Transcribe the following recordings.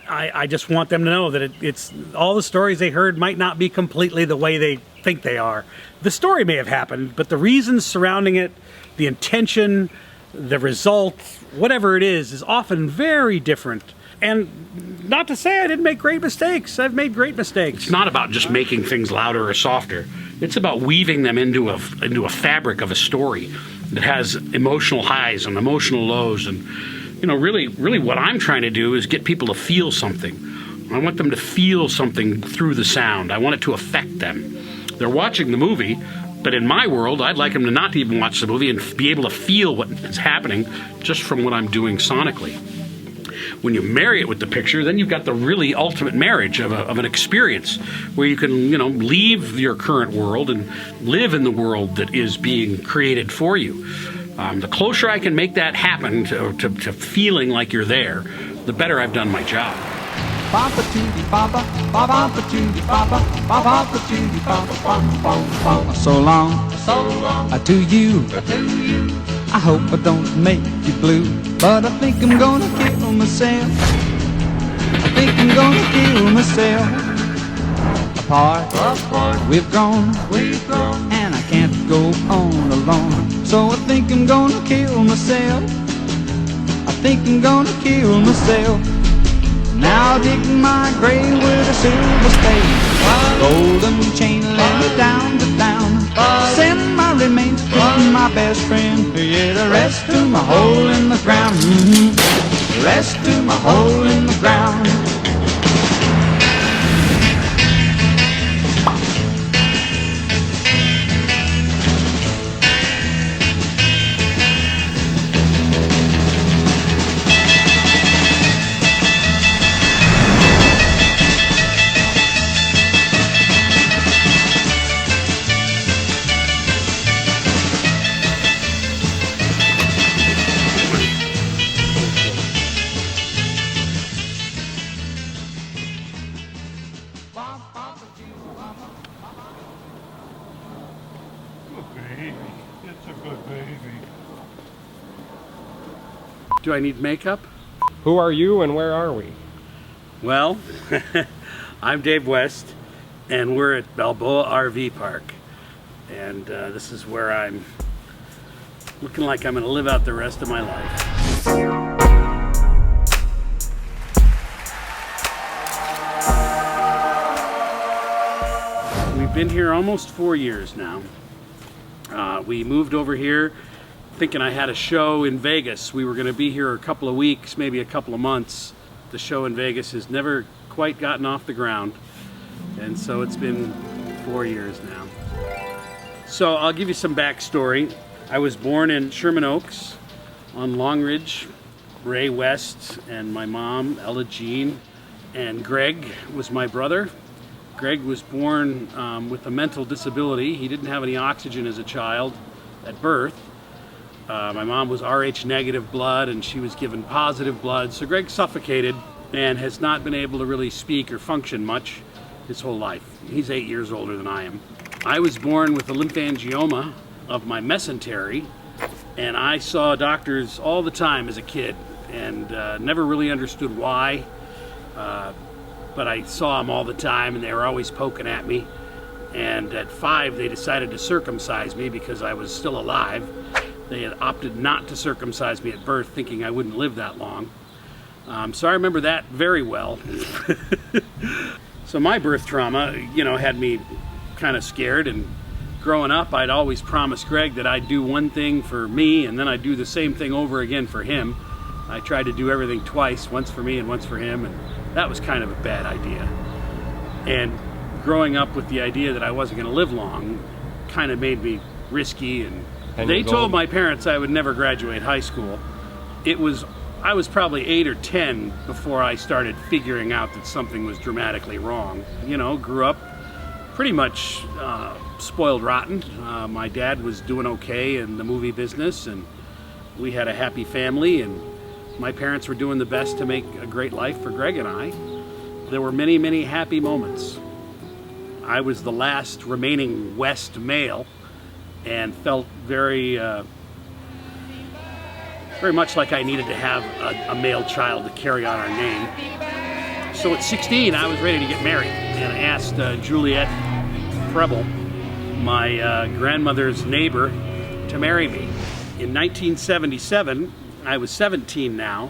I just want them to know that it's all the stories they heard might not be completely the way they think they are. The story may have happened, but the reasons surrounding it, the intention, the result, whatever it is often very different. And not to say I didn't make great mistakes. I've made great mistakes. It's not about just making things louder or softer. It's about weaving them into a fabric of a story that has emotional highs and emotional lows. And, you know, really what I'm trying to do is get people to feel something. I want them to feel something through the sound. I want it to affect them. They're watching the movie, but in my world, I'd like them to not even watch the movie and be able to feel what is happening just from what I'm doing sonically. When you marry it with the picture, then you've got the really ultimate marriage of an experience where you can, you know, leave your current world and live in the world that is being created for you. The closer I can make that happen to feeling like you're there, the better I've done my job. So long to you. I hope I don't make you blue, but I think I'm gonna kill myself. I think I'm gonna kill myself. Apart, we've grown, and I can't go on alone. So I think I'm gonna kill myself. I think I'm gonna kill myself. Now dig my grave with a silver spade, golden chain led me down to town. Send my remains to my best friend, yeah, the rest to my hole in the ground. The rest to my hole in the ground. Do I need makeup? Who are you and where are we? Well, I'm Dave West, and we're at Balboa RV Park. And this is where I'm looking like I'm going to live out the rest of my life. We've been here almost 4 years now. We moved over here thinking I had a show in Vegas. We were going to be here a couple of weeks, maybe a couple of months. The show in Vegas has never quite gotten off the ground, and so it's been 4 years now. So I'll give you some backstory. I was born in Sherman Oaks on Long Ridge. Ray West and my mom, Ella Jean, and Greg was my brother. Greg was born with a mental disability. He didn't have any oxygen as a child at birth. My mom was Rh negative blood and she was given positive blood, so Greg suffocated and has not been able to really speak or function much his whole life. He's 8 years older than I am. I was born with a lymphangioma of my mesentery, and I saw doctors all the time as a kid and never really understood why, but I saw them all the time and they were always poking at me. And at 5 they decided to circumcise me because I was still alive. They had opted not to circumcise me at birth, thinking I wouldn't live that long. So I remember that very well. So my birth trauma, you know, had me kind of scared, and growing up I'd always promised Greg that I'd do one thing for me and then I'd do the same thing over again for him. I tried to do everything twice, once for me and once for him, and that was kind of a bad idea. And growing up with the idea that I wasn't going to live long kind of made me risky, and they told my parents I would never graduate high school. I was probably 8 or 10 before I started figuring out that something was dramatically wrong. You know, grew up pretty much spoiled rotten. My dad was doing okay in the movie business, and we had a happy family, and my parents were doing the best to make a great life for Greg and I. There were many, many happy moments. I was the last remaining West male and felt very much like I needed to have a male child to carry on our name. So at 16, I was ready to get married, and I asked Juliet Preble, my grandmother's neighbor, to marry me. In 1977, I was 17 now,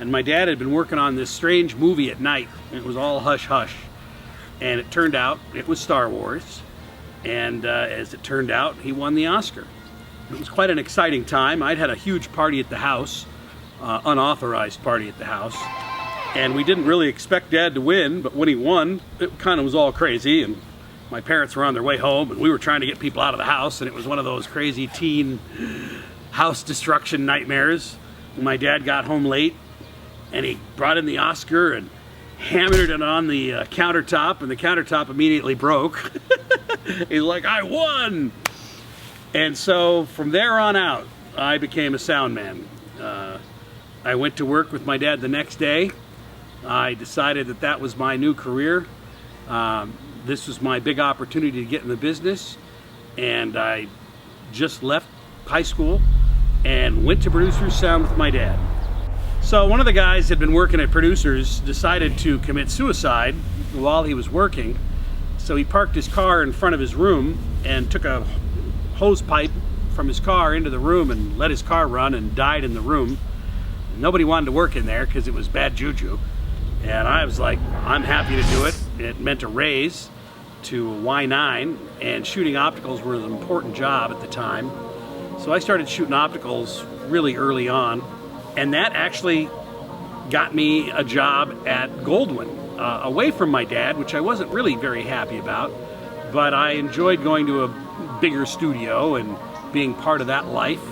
and my dad had been working on this strange movie at night. It was all hush-hush, and it turned out it was Star Wars, and as it turned out, he won the Oscar. It was quite an exciting time. I'd had a huge party at the house, unauthorized party at the house, and we didn't really expect Dad to win, but when he won, it kind of was all crazy, and my parents were on their way home, and we were trying to get people out of the house, and it was one of those crazy teen house destruction nightmares. My dad got home late, and he brought in the Oscar and hammered it on the countertop, and the countertop immediately broke. He's like, "I won!" And so from there on out, I became a sound man. I went to work with my dad the next day. I decided that that was my new career. This was my big opportunity to get in the business, and I just left high school and went to Producers Sound with my dad. So one of the guys that had been working at Producers decided to commit suicide while he was working. So he parked his car in front of his room and took a hose pipe from his car into the room and let his car run and died in the room. Nobody wanted to work in there because it was bad juju. And I was like, I'm happy to do it. It meant a raise to Y9, and shooting opticals were an important job at the time. So I started shooting opticals really early on, and that actually got me a job at Goldwyn, away from my dad, which I wasn't really very happy about, but I enjoyed going to a bigger studio and being part of that life.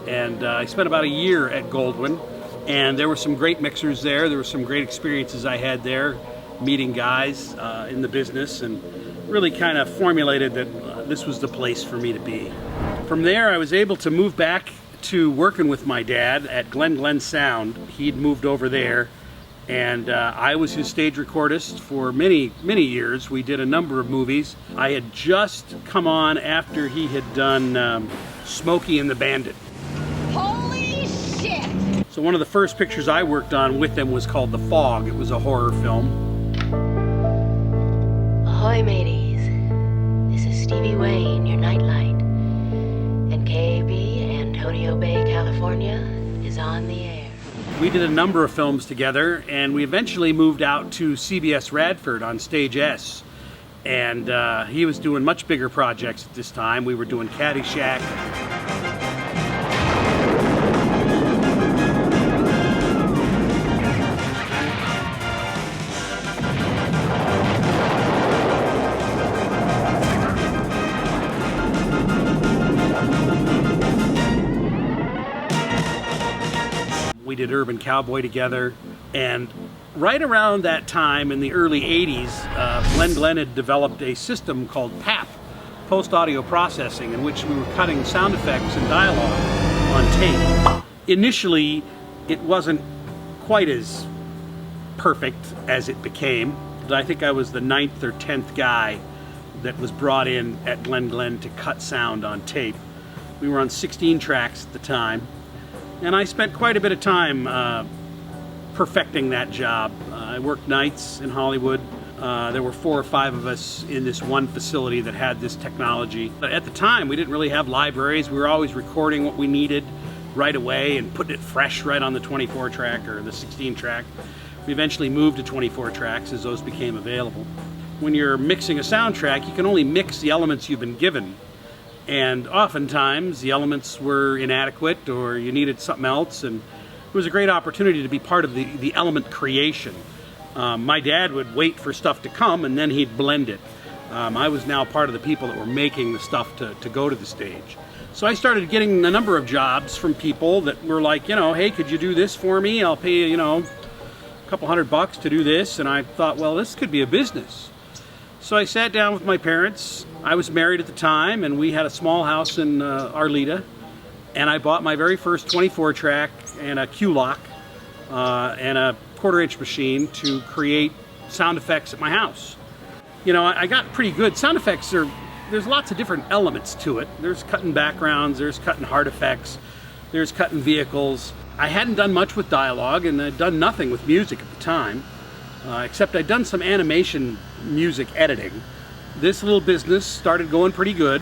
And I spent about a year at Goldwyn, and there were some great mixers there. There were some great experiences I had there, meeting guys in the business, and really kind of formulated that this was the place for me to be. From there, I was able to move back to working with my dad at Glen Sound. He'd moved over there, and I was his stage recordist for many, many years. We did a number of movies. I had just come on after he had done Smokey and the Bandit. Holy shit! So one of the first pictures I worked on with them was called The Fog. It was a horror film. Ahoy, mateys. This is Stevie Wayne, your nightlight. And KB, Antonio Bay, California, is on the air. We did a number of films together, and we eventually moved out to CBS Radford on Stage S. And he was doing much bigger projects at this time. We were doing Caddyshack. We did Urban Cowboy together, and right around that time in the early 80s, Glen had developed a system called PAP, Post Audio Processing, in which we were cutting sound effects and dialogue on tape. Initially, it wasn't quite as perfect as it became. I think I was the 9th or 10th guy that was brought in at Glen to cut sound on tape. We were on 16 tracks at the time. And I spent quite a bit of time perfecting that job. I worked nights in Hollywood. There were 4 or 5 of us in this one facility that had this technology. But at the time, we didn't really have libraries. We were always recording what we needed right away and putting it fresh right on the 24 track or the 16 track. We eventually moved to 24 tracks as those became available. When you're mixing a soundtrack, you can only mix the elements you've been given. And oftentimes the elements were inadequate, or you needed something else, and it was a great opportunity to be part of the element creation. My dad would wait for stuff to come and then he'd blend it. I was now part of the people that were making the stuff to go to the stage. So I started getting a number of jobs from people that were like, you know, hey, could you do this for me? I'll pay you, you know, a couple $100 to do this. And I thought, well, this could be a business. So I sat down with my parents. I was married at the time, and we had a small house in Arleta, and I bought my very first 24 track and a Q-Lock and a 1/4-inch machine to create sound effects at my house. You know, I got pretty good. Sound effects there's lots of different elements to it. There's cutting backgrounds, there's cutting hard effects, there's cutting vehicles. I hadn't done much with dialogue, and I'd done nothing with music at the time. except I'd done some animation music editing. This little business started going pretty good.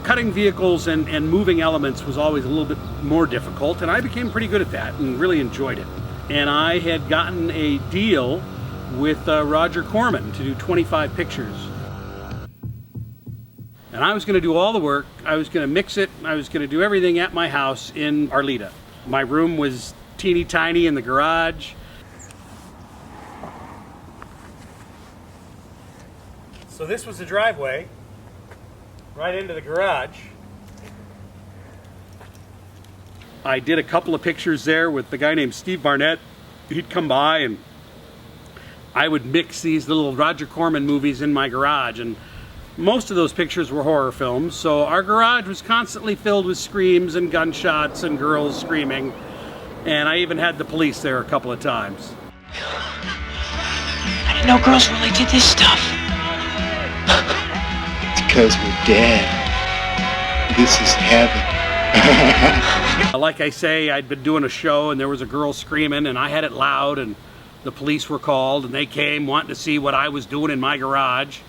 Cutting vehicles and moving elements was always a little bit more difficult, and I became pretty good at that and really enjoyed it. And I had gotten a deal with Roger Corman to do 25 pictures. And I was going to do all the work, I was going to mix it, I was going to do everything at my house in Arleta. My room was teeny tiny in the garage. So this was the driveway, right into the garage. I did a couple of pictures there with the guy named Steve Barnett. He'd come by and I would mix these little Roger Corman movies in my garage, and most of those pictures were horror films, so our garage was constantly filled with screams and gunshots and girls screaming, and I even had the police there a couple of times. I didn't know girls really did this stuff. It's because we're dead. This is heaven. Like I say, I'd been doing a show and there was a girl screaming and I had it loud, and the police were called and they came wanting to see what I was doing in my garage.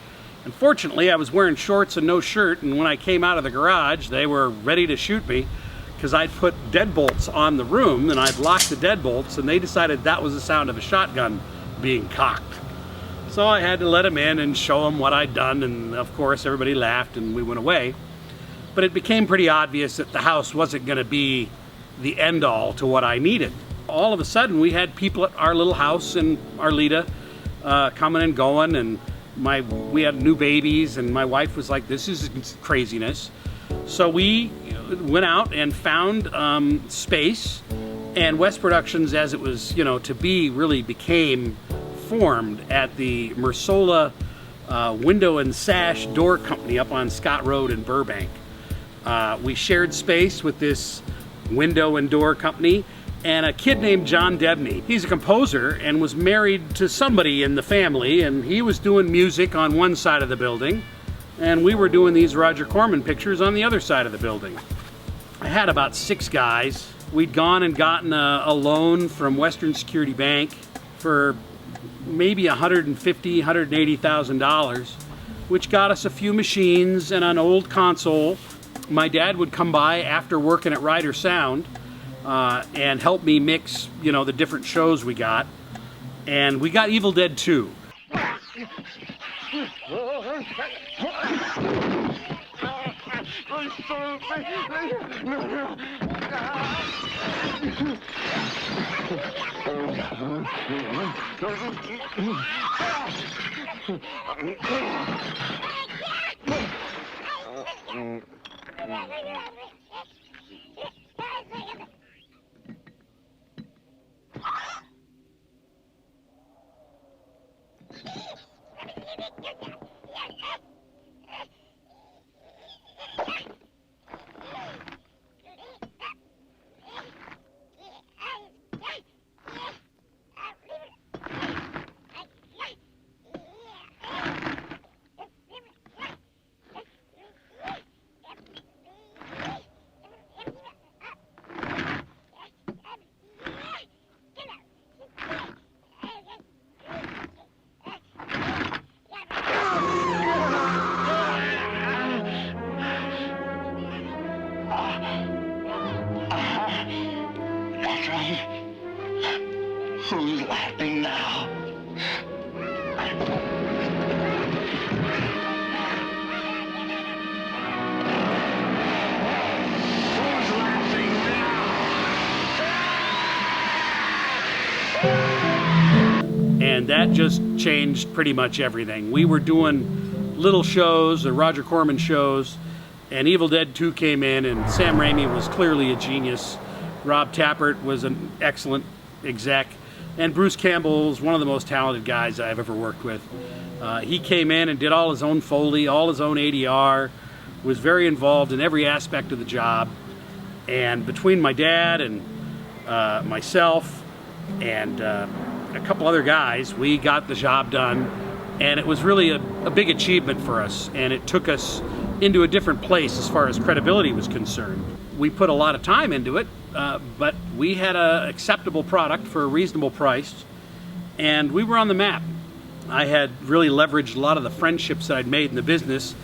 Unfortunately, I was wearing shorts and no shirt, and when I came out of the garage, they were ready to shoot me because I'd put deadbolts on the room and I'd locked the deadbolts, and they decided that was the sound of a shotgun being cocked. So I had to let them in and show them what I'd done, and of course everybody laughed and we went away. But it became pretty obvious that the house wasn't going to be the end-all to what I needed. All of a sudden, we had people at our little house in Arleta coming and going, and we had new babies, and my wife was like, this is craziness. So we went out and found space, and West Productions, as it was, to be, really became formed at the Mersola Window and Sash Door Company up on Scott Road in Burbank. We shared space with this window and door company and a kid named John Debney. He's a composer and was married to somebody in the family, and he was doing music on one side of the building and we were doing these Roger Corman pictures on the other side of the building. I had about 6 guys. We'd gone and gotten a loan from Western Security Bank for maybe $150,000, $180,000, which got us a few machines and an old console. My dad would come by after working at Ryder Sound and help me mix, the different shows we got. And we got Evil Dead 2. Who's laughing now? Who's laughing now? And that just changed pretty much everything. We were doing little shows, the Roger Corman shows, and Evil Dead 2 came in, and Sam Raimi was clearly a genius. Rob Tappert was an excellent exec, and Bruce Campbell is one of the most talented guys I've ever worked with. He came in and did all his own Foley, all his own ADR, was very involved in every aspect of the job. And between my dad and myself and a couple other guys, we got the job done. And it was really a big achievement for us. And it took us into a different place as far as credibility was concerned. We put a lot of time into it, but we had an acceptable product for a reasonable price, and we were on the map. I had really leveraged a lot of the friendships that I'd made in the business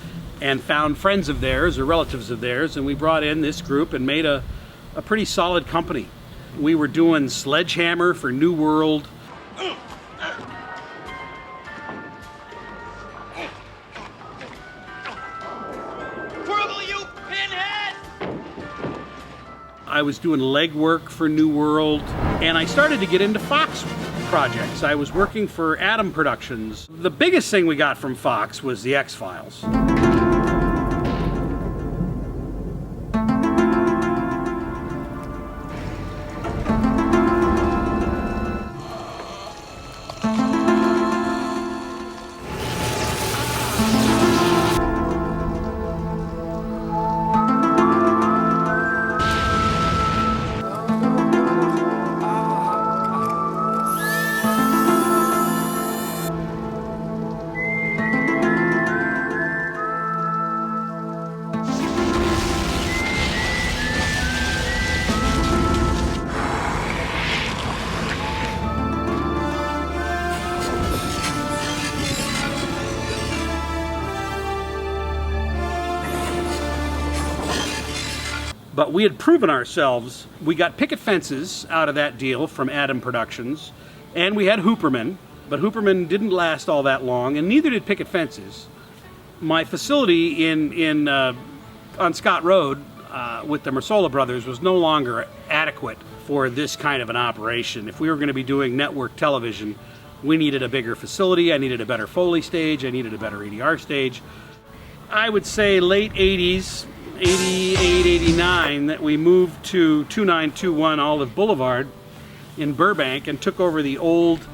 and found friends of theirs or relatives of theirs, and we brought in this group and made a pretty solid company. We were doing Sledgehammer for New World. I was doing legwork for New World, and I started to get into Fox projects. I was working for Adam Productions. The biggest thing we got from Fox was the X-Files. But we had proven ourselves. We got picket fences out of that deal from Adam Productions, and we had Hooperman, but Hooperman didn't last all that long, and neither did picket fences. My facility on Scott Road with the Mersola brothers was no longer adequate for this kind of an operation. If we were going to be doing network television, we needed a bigger facility. I needed a better Foley stage. I needed a better ADR stage. I would say late 80s, 88, 89, that we moved to 2921 Olive Boulevard in Burbank and took over the old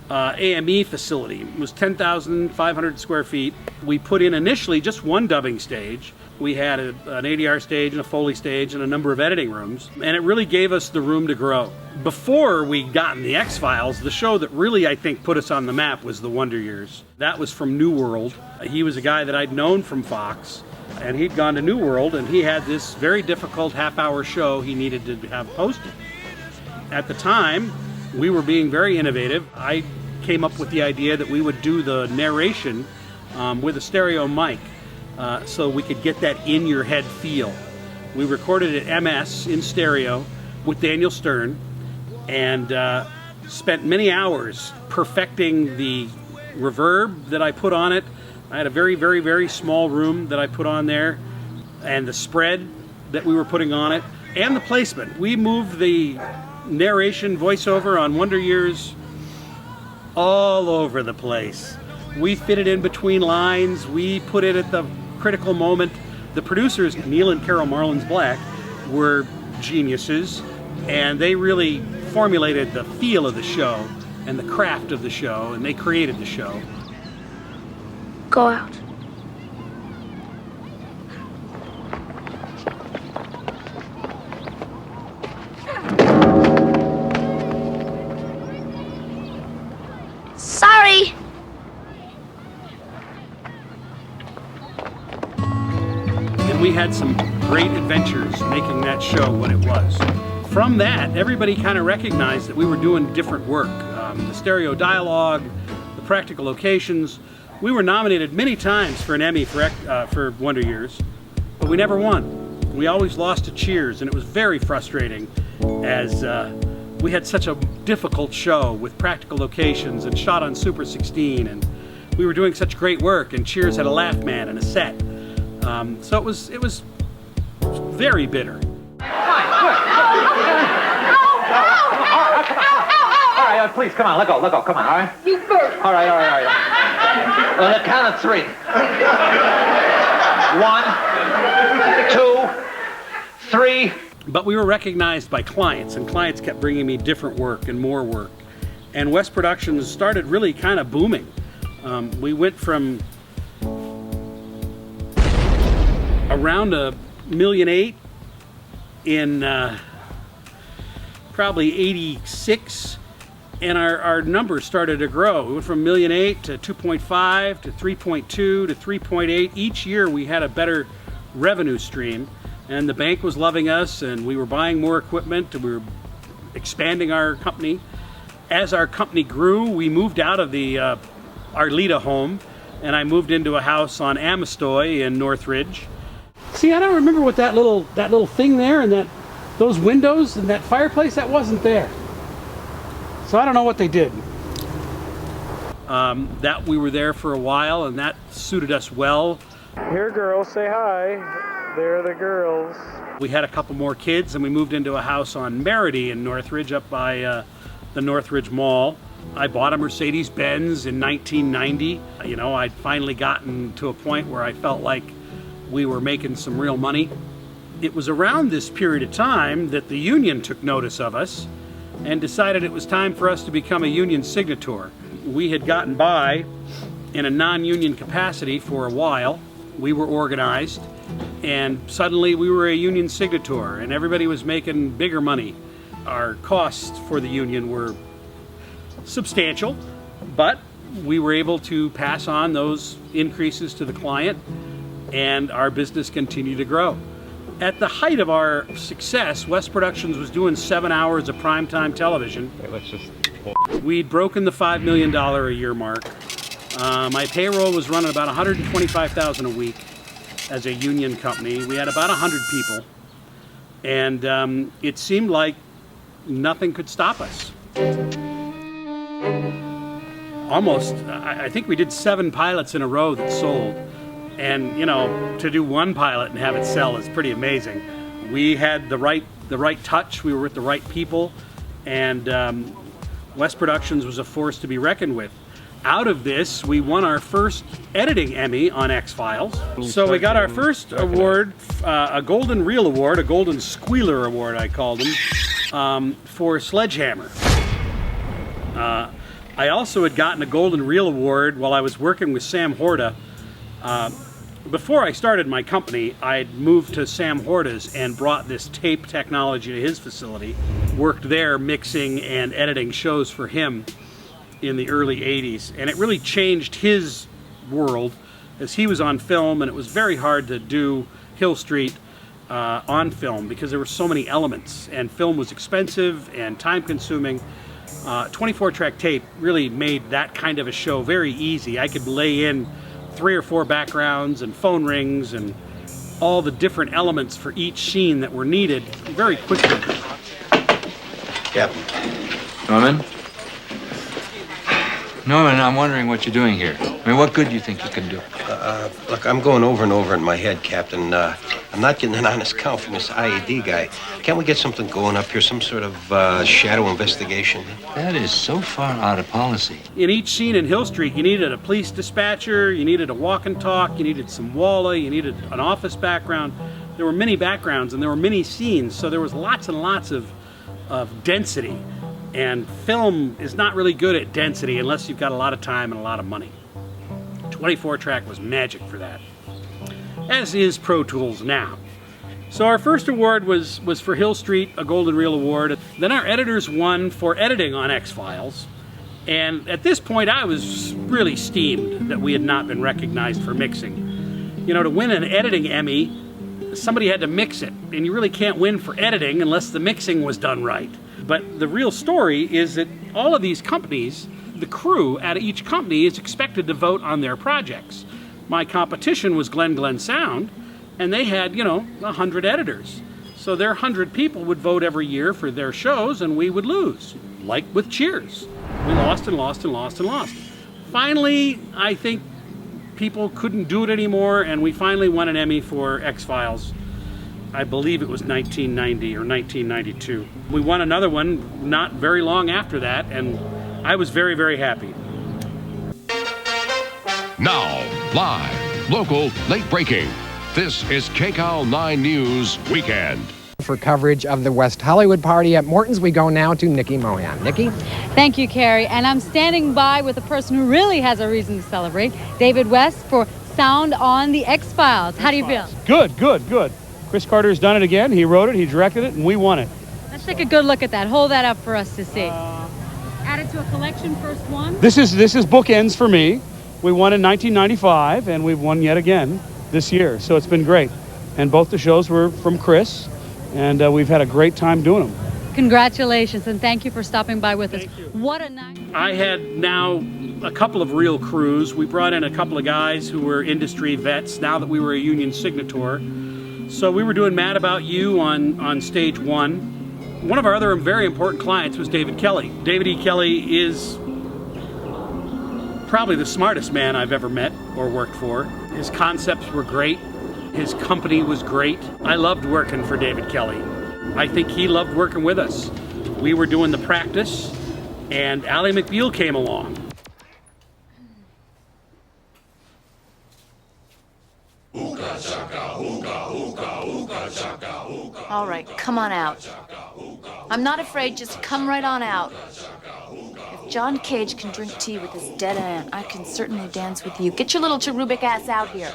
AME facility. It was 10,500 square feet. We put in initially just one dubbing stage. We had an ADR stage and a Foley stage and a number of editing rooms, and it really gave us the room to grow. Before we got in the X-Files, the show that really, I think, put us on the map was The Wonder Years. That was from New World. He was a guy that I'd known from Fox, and he'd gone to New World, and he had this very difficult half-hour show he needed to have posted. At the time, we were being very innovative. I came up with the idea that we would do the narration with a stereo mic so we could get that in-your-head feel. We recorded at MS in stereo with Daniel Stern and spent many hours perfecting the reverb that I put on it. I had a very, very, very small room that I put on there, and the spread that we were putting on it, and the placement. We moved the narration voiceover on Wonder Years all over the place. We fit it in between lines. We put it at the critical moment. The producers, Neil and Carol Marlins Black, were geniuses, and they really formulated the feel of the show and the craft of the show, and they created the show. Go out. Sorry. And we had some great adventures making that show what it was. From that, everybody kind of recognized that we were doing different work. The stereo dialogue, the practical locations. We were nominated many times for an Emmy for Wonder Years, but we never won. We always lost to Cheers, and it was very frustrating as we had such a difficult show with practical locations and shot on Super 16, and we were doing such great work, and Cheers had a laugh man and a set. So it was very bitter. All right, please, come on, let go, come on, all right? You first. All right. On the count of 3. 1, 2, 3. But we were recognized by clients, and clients kept bringing me different work and more work. And West Productions started really kind of booming. We went from around $1.8 million in probably 86 And our numbers started to grow. We went from $1.8 million to 2.5 to 3.2 to 3.8. Each year we had a better revenue stream, and the bank was loving us, and we were buying more equipment, and we were expanding our company. As our company grew, we moved out of the Arleta home, and I moved into a house on Amistoy in Northridge. See, I don't remember what that little thing there and those windows and that fireplace, that wasn't there. So I don't know what they did. That we were there for a while, and that suited us well. Here, girls, say hi. They're the girls. We had a couple more kids, and we moved into a house on Merity in Northridge, up by the Northridge Mall. I bought a Mercedes Benz in 1990. You know, I'd finally gotten to a point where I felt like we were making some real money. It was around this period of time that the union took notice of us and decided it was time for us to become a union signator. We had gotten by in a non-union capacity for a while. We were organized, and suddenly we were a union signator, and everybody was making bigger money. Our costs for the union were substantial, but we were able to pass on those increases to the client, and our business continued to grow. At the height of our success, West Productions was doing 7 hours of primetime television. Okay, let's just... We'd broken the $5 million a year mark. My payroll was running about $125,000 a week as a union company. We had about 100 people, and it seemed like nothing could stop us. Almost, I think we did 7 pilots in a row that sold. And you know, to do one pilot and have it sell is pretty amazing. We had the right touch. We were with the right people, and West Productions was a force to be reckoned with. Out of this, we won our first editing Emmy on X-Files. So we got our first award, a Golden Reel Award, a Golden Squealer Award, I called them, for Sledgehammer. I also had gotten a Golden Reel Award while I was working with Sam Horda. Before I started my company, I'd moved to Sam Horda's and brought this tape technology to his facility. Worked there mixing and editing shows for him in the early 80s. And it really changed his world as he was on film, and it was very hard to do Hill Street on film because there were so many elements, and film was expensive and time consuming. 24-track tape really made that kind of a show very easy. I could lay in 3 or 4 backgrounds and phone rings and all the different elements for each scene that were needed very quickly. Captain. Norman? Norman, I'm wondering what you're doing here. I mean, what good do you think you can do? Look, I'm going over and over in my head, Captain. I'm not getting an honest count from this IED guy. Can't we get something going up here, some sort of shadow investigation? That is so far out of policy. In each scene in Hill Street, you needed a police dispatcher, you needed a walk and talk, you needed some walla, you needed an office background. There were many backgrounds and there were many scenes, so there was lots and lots of density. And film is not really good at density unless you've got a lot of time and a lot of money. 24-track was magic for that, as is Pro Tools now. So our first award was for Hill Street, a Golden Reel Award. Then our editors won for editing on X-Files. And at this point, I was really steamed that we had not been recognized for mixing. You know, to win an editing Emmy, somebody had to mix it. And you really can't win for editing unless the mixing was done right. But the real story is that all of these companies, the crew at each company is expected to vote on their projects. My competition was Glen Sound, and they had, 100 editors. So their 100 people would vote every year for their shows, and we would lose, like with Cheers. We lost and lost and lost and lost. Finally, I think people couldn't do it anymore, and we finally won an Emmy for X-Files. I believe it was 1990 or 1992. We won another one not very long after that, and I was very, very happy. Now, live, local, late breaking. This is kcal 9 News Weekend. For coverage of the West Hollywood party at Mortons, we go now to Nikki Mohan. Nikki? Thank you, Carrie. And I'm standing by with a person who really has a reason to celebrate, David West, for sound on the X-Files. How do you feel? Good, good, good. Chris Carter's done it again. He wrote it, he directed it, and we won it. Let's take a good look at that. Hold that up for us to see. Attitude to a collection first one? This is bookends for me. We won in 1995, and we've won yet again this year, so it's been great. And both the shows were from Chris, and we've had a great time doing them. Congratulations, and thank you for stopping by with us. What a night. I had now a couple of real crews. We brought in a couple of guys who were industry vets now that we were a union signator. So we were doing Mad About You on stage one. One of our other very important clients was David Kelly. David E. Kelly is probably the smartest man I've ever met or worked for. His concepts were great. His company was great. I loved working for David Kelly. I think he loved working with us. We were doing the practice, and Ally McBeal came along. All right, come on out. I'm not afraid, just come right on out. If John Cage can drink tea with his dead aunt, I can certainly dance with you. Get your little cherubic ass out here.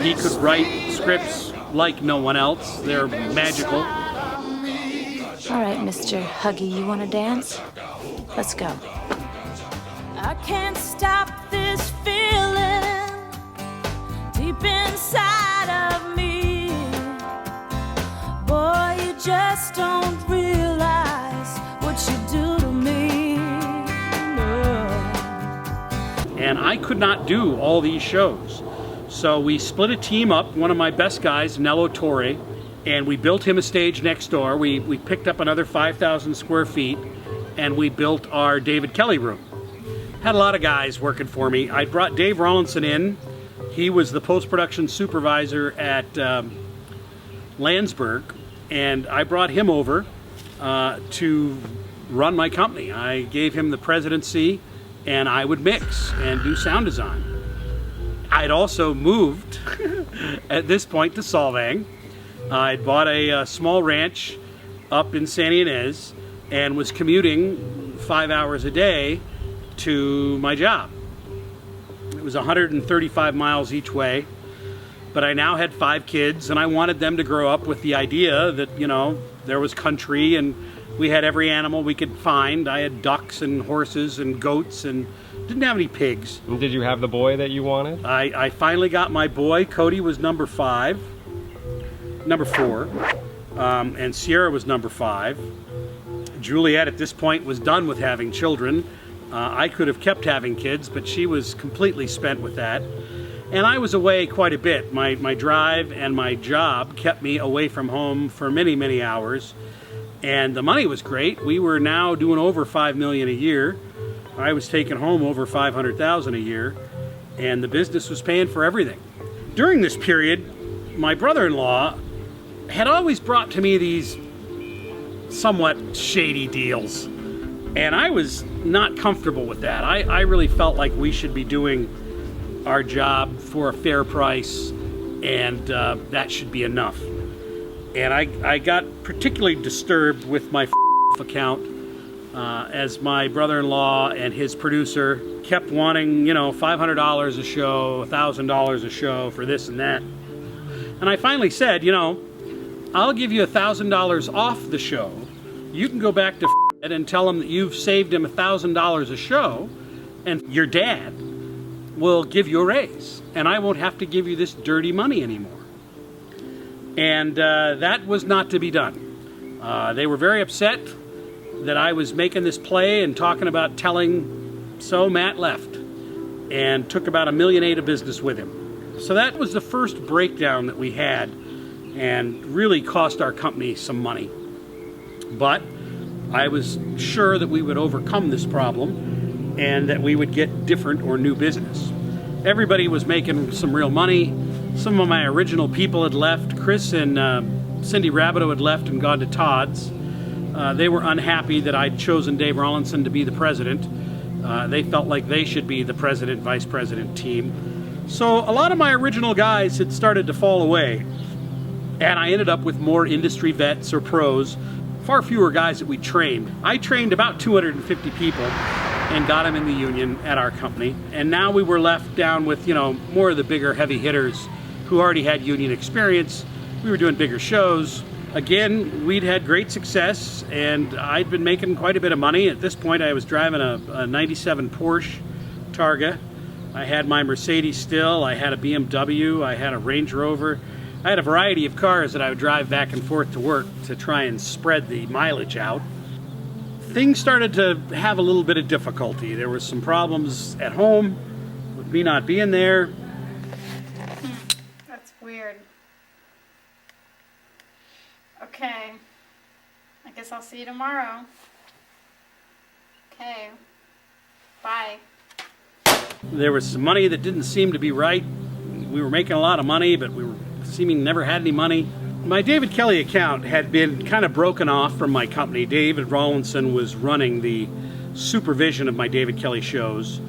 He could write scripts like no one else. They're magical. All right, Mr. Huggy, you want to dance? Let's go. I can't stop this feeling deep inside of me. Boy, you just don't realize what you do to me. No. And I could not do all these shows. So we split a team up, one of my best guys, Nello Torre, and we built him a stage next door. We picked up another 5,000 square feet, and we built our David Kelly room. Had a lot of guys working for me. I brought Dave Rawlinson in. He was the post-production supervisor at Landsberg, and I brought him over to run my company. I gave him the presidency, and I would mix and do sound design. I'd also moved at this point to Solvang. I'd bought a small ranch up in San Ynez and was commuting 5 hours a day to my job. It was 135 miles each way, but I now had 5 kids, and I wanted them to grow up with the idea that, you know, there was country and we had every animal we could find. I had ducks and horses and goats and didn't have any pigs. And did you have the boy that you wanted? I finally got my boy. Cody was number 4, and Sierra was number 5. Juliet at this point was done with having children. I could have kept having kids, but she was completely spent with that. And I was away quite a bit. My drive and my job kept me away from home for many, many hours. And the money was great. We were now doing over $5 million a year. I was taking home over $500,000 a year, and the business was paying for everything. During this period, my brother-in-law had always brought to me these somewhat shady deals, and I was not comfortable with that. I really felt like we should be doing our job for a fair price, and that should be enough. And I got particularly disturbed with my account as my brother-in-law and his producer kept wanting, you know, $500 a show, $1,000 a show for this and that. And I finally said, you know, I'll give you $1,000 off the show. You can go back to and tell him that you've saved him $1,000 a show, and your dad will give you a raise, and I won't have to give you this dirty money anymore. And that was not to be done. They were very upset that I was making this play and talking about telling, so Matt left and took about $1.8 million of business with him. So that was the first breakdown that we had and really cost our company some money. But I was sure that we would overcome this problem and that we would get different or new business. Everybody was making some real money. Some of my original people had left. Chris and Cindy Rabideau had left and gone to Todd's. They were unhappy that I'd chosen Dave Rawlinson to be the president. They felt like they should be the president, vice president team. So a lot of my original guys had started to fall away, and I ended up with more industry vets or pros, far fewer guys that we trained. I trained about 250 people and got them in the union at our company, and now we were left down with, you know, more of the bigger heavy hitters who already had union experience. We were doing bigger shows, Again, we'd had great success, and I'd been making quite a bit of money. At this point, I was driving a 97 Porsche Targa. I had my Mercedes still, I had a BMW, I had a Range Rover. I had a variety of cars that I would drive back and forth to work to try and spread the mileage out. Things started to have a little bit of difficulty. There was some problems at home with me not being there. That's weird. Okay. I guess I'll see you tomorrow. Okay. Bye. There was some money that didn't seem to be right. We were making a lot of money, but we were seeming never had any money. My David Kelly account had been kind of broken off from my company. David Rawlinson was running the supervision of my David Kelly shows.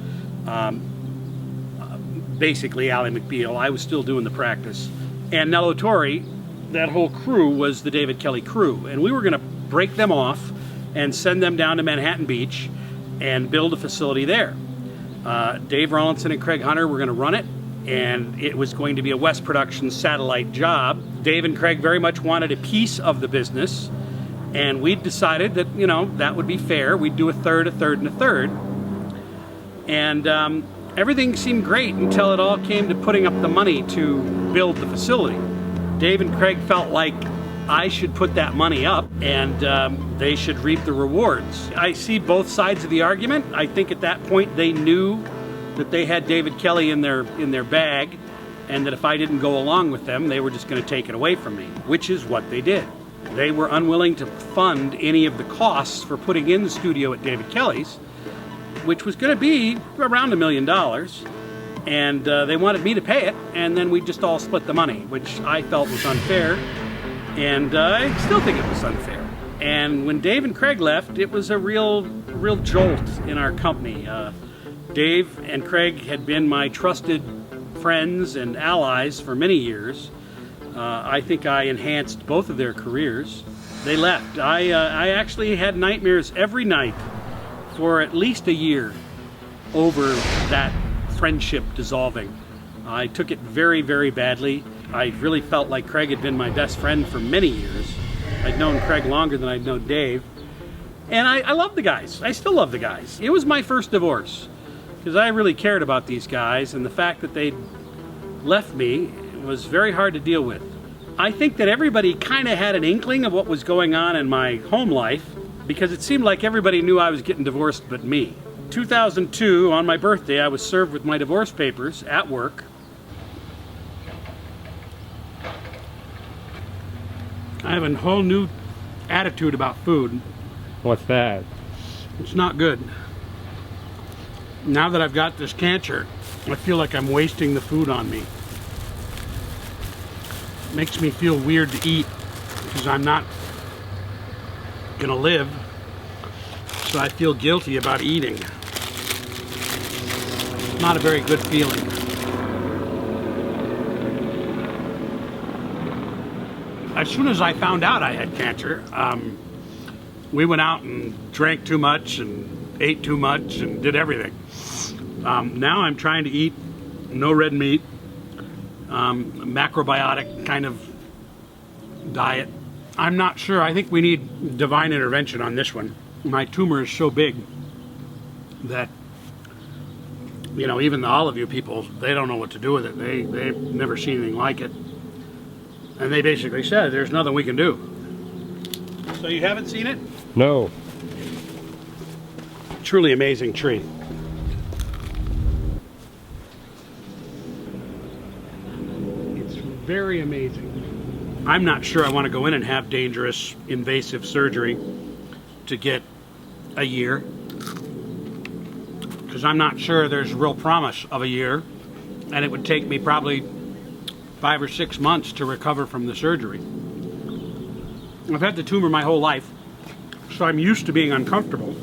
Basically, Ally McBeal. I was still doing the practice. And Nello Torre, that whole crew was the David Kelly crew. And we were going to break them off and send them down to Manhattan Beach and build a facility there. Dave Rawlinson and Craig Hunter were going to run it, and it was going to be a West Productions satellite job. Dave and Craig very much wanted a piece of the business, and we decided that, you know, that would be fair. We'd do a third, a third, and a third. And everything seemed great until it all came to putting up the money to build the facility. Dave and Craig felt like I should put that money up, and they should reap the rewards. I see both sides of the argument. I think at that point they knew that they had David Kelly in their bag, and that if I didn't go along with them, they were just going to take it away from me, which is what they did. They were unwilling to fund any of the costs for putting in the studio at David Kelly's, which was going to be around $1 million, and they wanted me to pay it, and then we just all split the money, which I felt was unfair. And I still think it was unfair. And when Dave and Craig left, it was a real jolt in our company. Dave and Craig had been my trusted friends and allies for many years. I think I enhanced both of their careers. They left. I actually had nightmares every night for at least a year over that friendship dissolving. I took it very, very badly. I really felt like Craig had been my best friend for many years. I'd known Craig longer than I'd known Dave. And I love the guys. I still love the guys. It was my first divorce because I really cared about these guys, and the fact that they left me was very hard to deal with. I think that everybody kind of had an inkling of what was going on in my home life because it seemed like everybody knew I was getting divorced but me. 2002, on my birthday, I was served with my divorce papers at work. I have a whole new attitude about food. What's that? It's not good. Now that I've got this cancer, I feel like I'm wasting the food on me. It makes me feel weird to eat because I'm not gonna live. So I feel guilty about eating. Not a very good feeling. As soon as I found out I had cancer, we went out and drank too much and ate too much and did everything. Now I'm trying to eat no red meat, macrobiotic kind of diet. I'm not sure. I think we need divine intervention on this one. My tumor is so big that, you know, even the Olive people, they don't know what to do with it. They've never seen anything like it. And they basically said, there's nothing we can do. So you haven't seen it? No. Truly amazing tree. It's very amazing. I'm not sure I want to go in and have dangerous, invasive surgery to get a year. Because I'm not sure there's real promise of a year. And it would take me probably 5 or 6 months to recover from the surgery. I've had the tumor my whole life, so I'm used to being uncomfortable.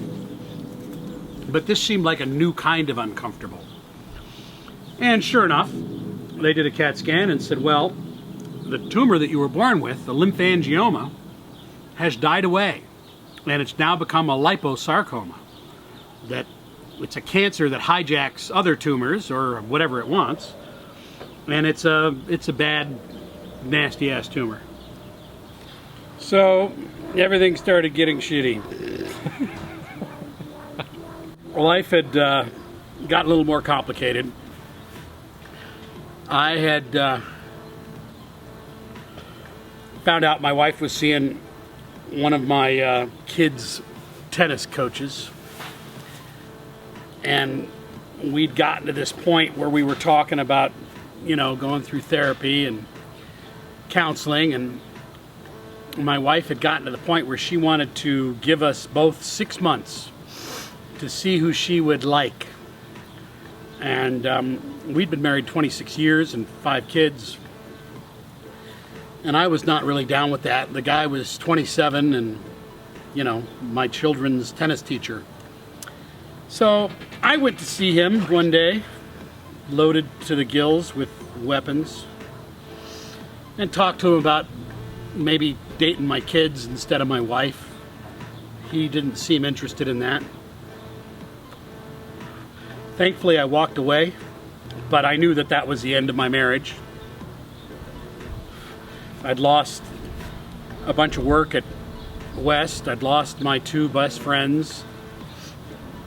But this seemed like a new kind of uncomfortable. And sure enough, they did a CAT scan and said, well, the tumor that you were born with, the lymphangioma, has died away. And it's now become a liposarcoma. That it's a cancer that hijacks other tumors, or whatever it wants. And it's a bad, nasty-ass tumor. So everything started getting shitty. Life had got a little more complicated. I had found out my wife was seeing one of my kids' tennis coaches, and we'd gotten to this point where we were talking about, you know, going through therapy and counseling, and my wife had gotten to the point where she wanted to give us both 6 months to see who she would like. And we'd been married 26 years and 5 kids, and I was not really down with that. The guy was 27 and, you know, my children's tennis teacher. So I went to see him one day, loaded to the gills with weapons, and talked to him about maybe dating my kids instead of my wife. He didn't seem interested in that. Thankfully, I walked away, but I knew that that was the end of my marriage. I'd lost a bunch of work at West. I'd lost my 2 best friends.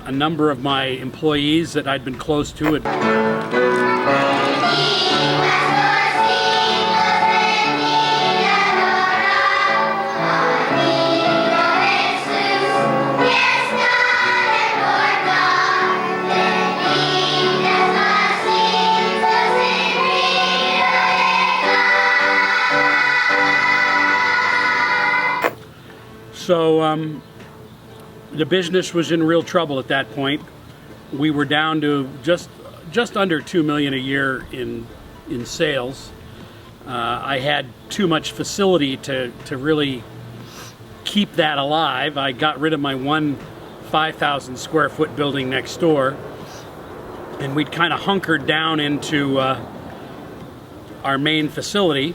A number of my employees that I'd been close to had... So the business was in real trouble at that point. We were down to just under $2 million a year in sales. I had too much facility to really keep that alive. I got rid of my one 5,000 square foot building next door, and we'd kind of hunkered down into our main facility.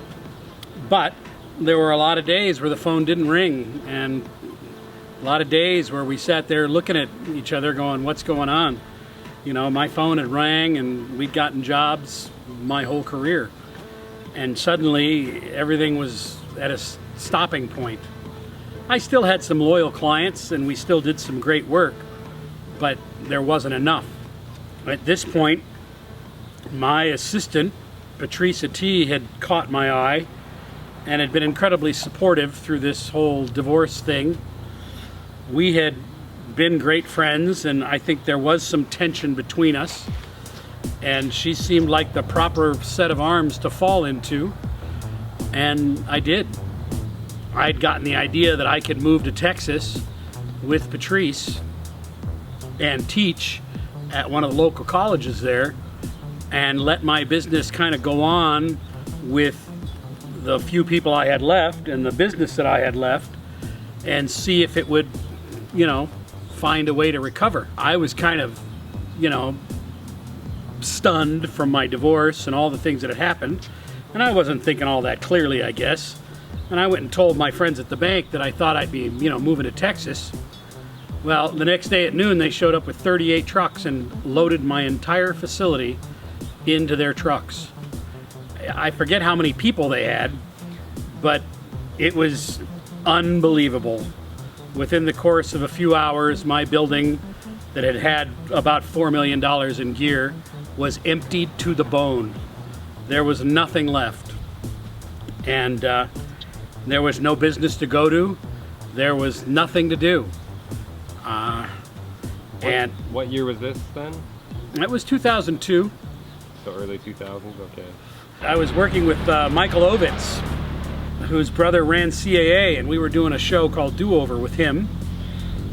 But there were a lot of days where the phone didn't ring, and a lot of days where we sat there looking at each other going, what's going on? You know, my phone had rang and we'd gotten jobs my whole career. And suddenly everything was at a stopping point. I still had some loyal clients and we still did some great work, but there wasn't enough. At this point, my assistant, Patricia T, had caught my eye and had been incredibly supportive through this whole divorce thing. We had been great friends, and I think there was some tension between us, and she seemed like the proper set of arms to fall into, and I did. I'd gotten the idea that I could move to Texas with Patrice and teach at one of the local colleges there and let my business kind of go on with the few people I had left and the business that I had left, and see if it would, you know, find a way to recover. I was kind of, you know, stunned from my divorce and all the things that had happened, and I wasn't thinking all that clearly, I guess. And I went and told my friends at the bank that I thought I'd be, you know, moving to Texas. Well, the next day at noon, they showed up with 38 trucks and loaded my entire facility into their trucks. I forget how many people they had, but it was unbelievable. Within the course of a few hours, my building that had had about $4 million in gear was emptied to the bone. There was nothing left. And there was no business to go to. There was nothing to do. And what year was this then? It was 2002. So early 2000s, okay. I was working with Michael Ovitz, whose brother ran CAA, and we were doing a show called Do Over with him.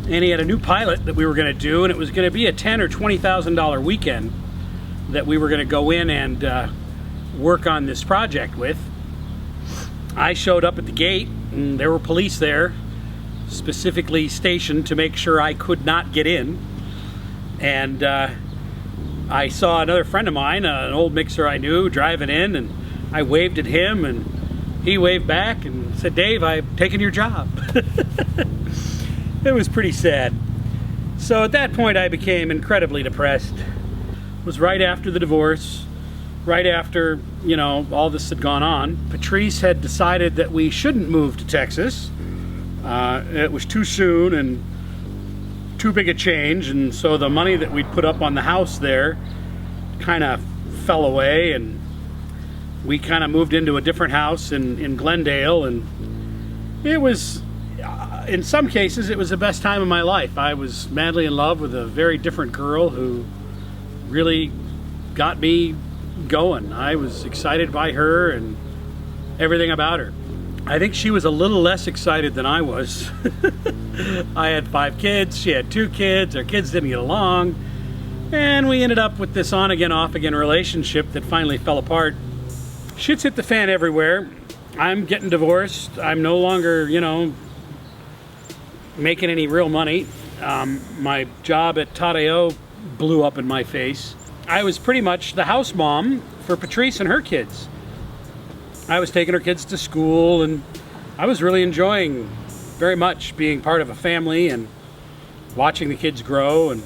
And he had a new pilot that we were going to do, and it was going to be a $10,000 or $20,000 weekend that we were going to go in and work on this project with. I showed up at the gate, and there were police there, specifically stationed to make sure I could not get in. And I saw another friend of mine, an old mixer I knew, driving in, and I waved at him, and he waved back and said, "Dave, I've taken your job." It was pretty sad. So at that point, I became incredibly depressed. It was right after the divorce, right after, you know, all this had gone on. Patrice had decided that we shouldn't move to Texas It was too soon and too big a change, and so the money that we'd put up on the house there kind of fell away, and we kind of moved into a different house in Glendale, and it was, in some cases, it was the best time of my life. I was madly in love with a very different girl who really got me going. I was excited by her and everything about her. I think she was a little less excited than I was. I had 5 kids, she had 2 kids, our kids didn't get along, and we ended up with this on-again, off-again relationship that finally fell apart. Shit's hit the fan everywhere. I'm getting divorced. I'm no longer, you know, making any real money. My job at Tadeo blew up in my face. I was pretty much the house mom for Patrice and her kids. I was taking her kids to school, and I was really enjoying very much being part of a family and watching the kids grow. And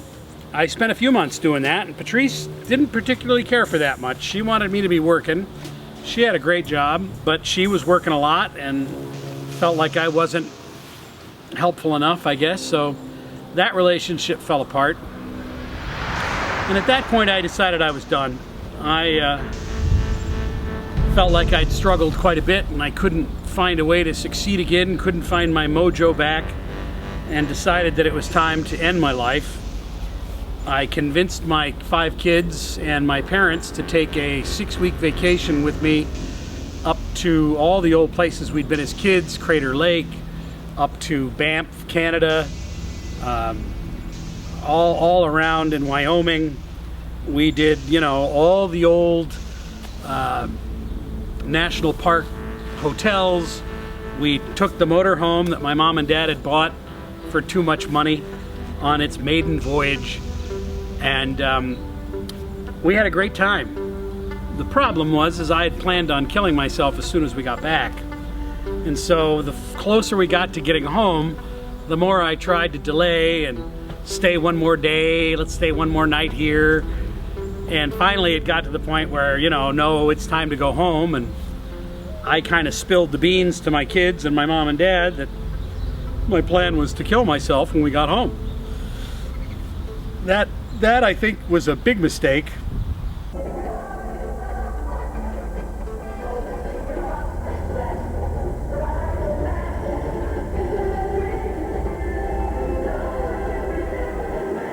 I spent a few months doing that, and Patrice didn't particularly care for that much. She wanted me to be working. She had a great job, but she was working a lot and felt like I wasn't helpful enough, I guess, so that relationship fell apart. And at that point I decided I was done. I felt like I'd struggled quite a bit and I couldn't find a way to succeed again, couldn't find my mojo back, and decided that it was time to end my life. I convinced my 5 kids and my parents to take a 6-week vacation with me up to all the old places we'd been as kids, Crater Lake, up to Banff, Canada, all around in Wyoming. We did, you know, all the old national park hotels. We took the motorhome that my mom and dad had bought for too much money on its maiden voyage. And we had a great time. The problem was I had planned on killing myself as soon as we got back. And so the closer we got to getting home, the more I tried to delay and stay one more day, let's stay one more night here. And finally it got to the point where, you know, no, it's time to go home. And I kind of spilled the beans to my kids and my mom and dad that my plan was to kill myself when we got home. That I think was a big mistake.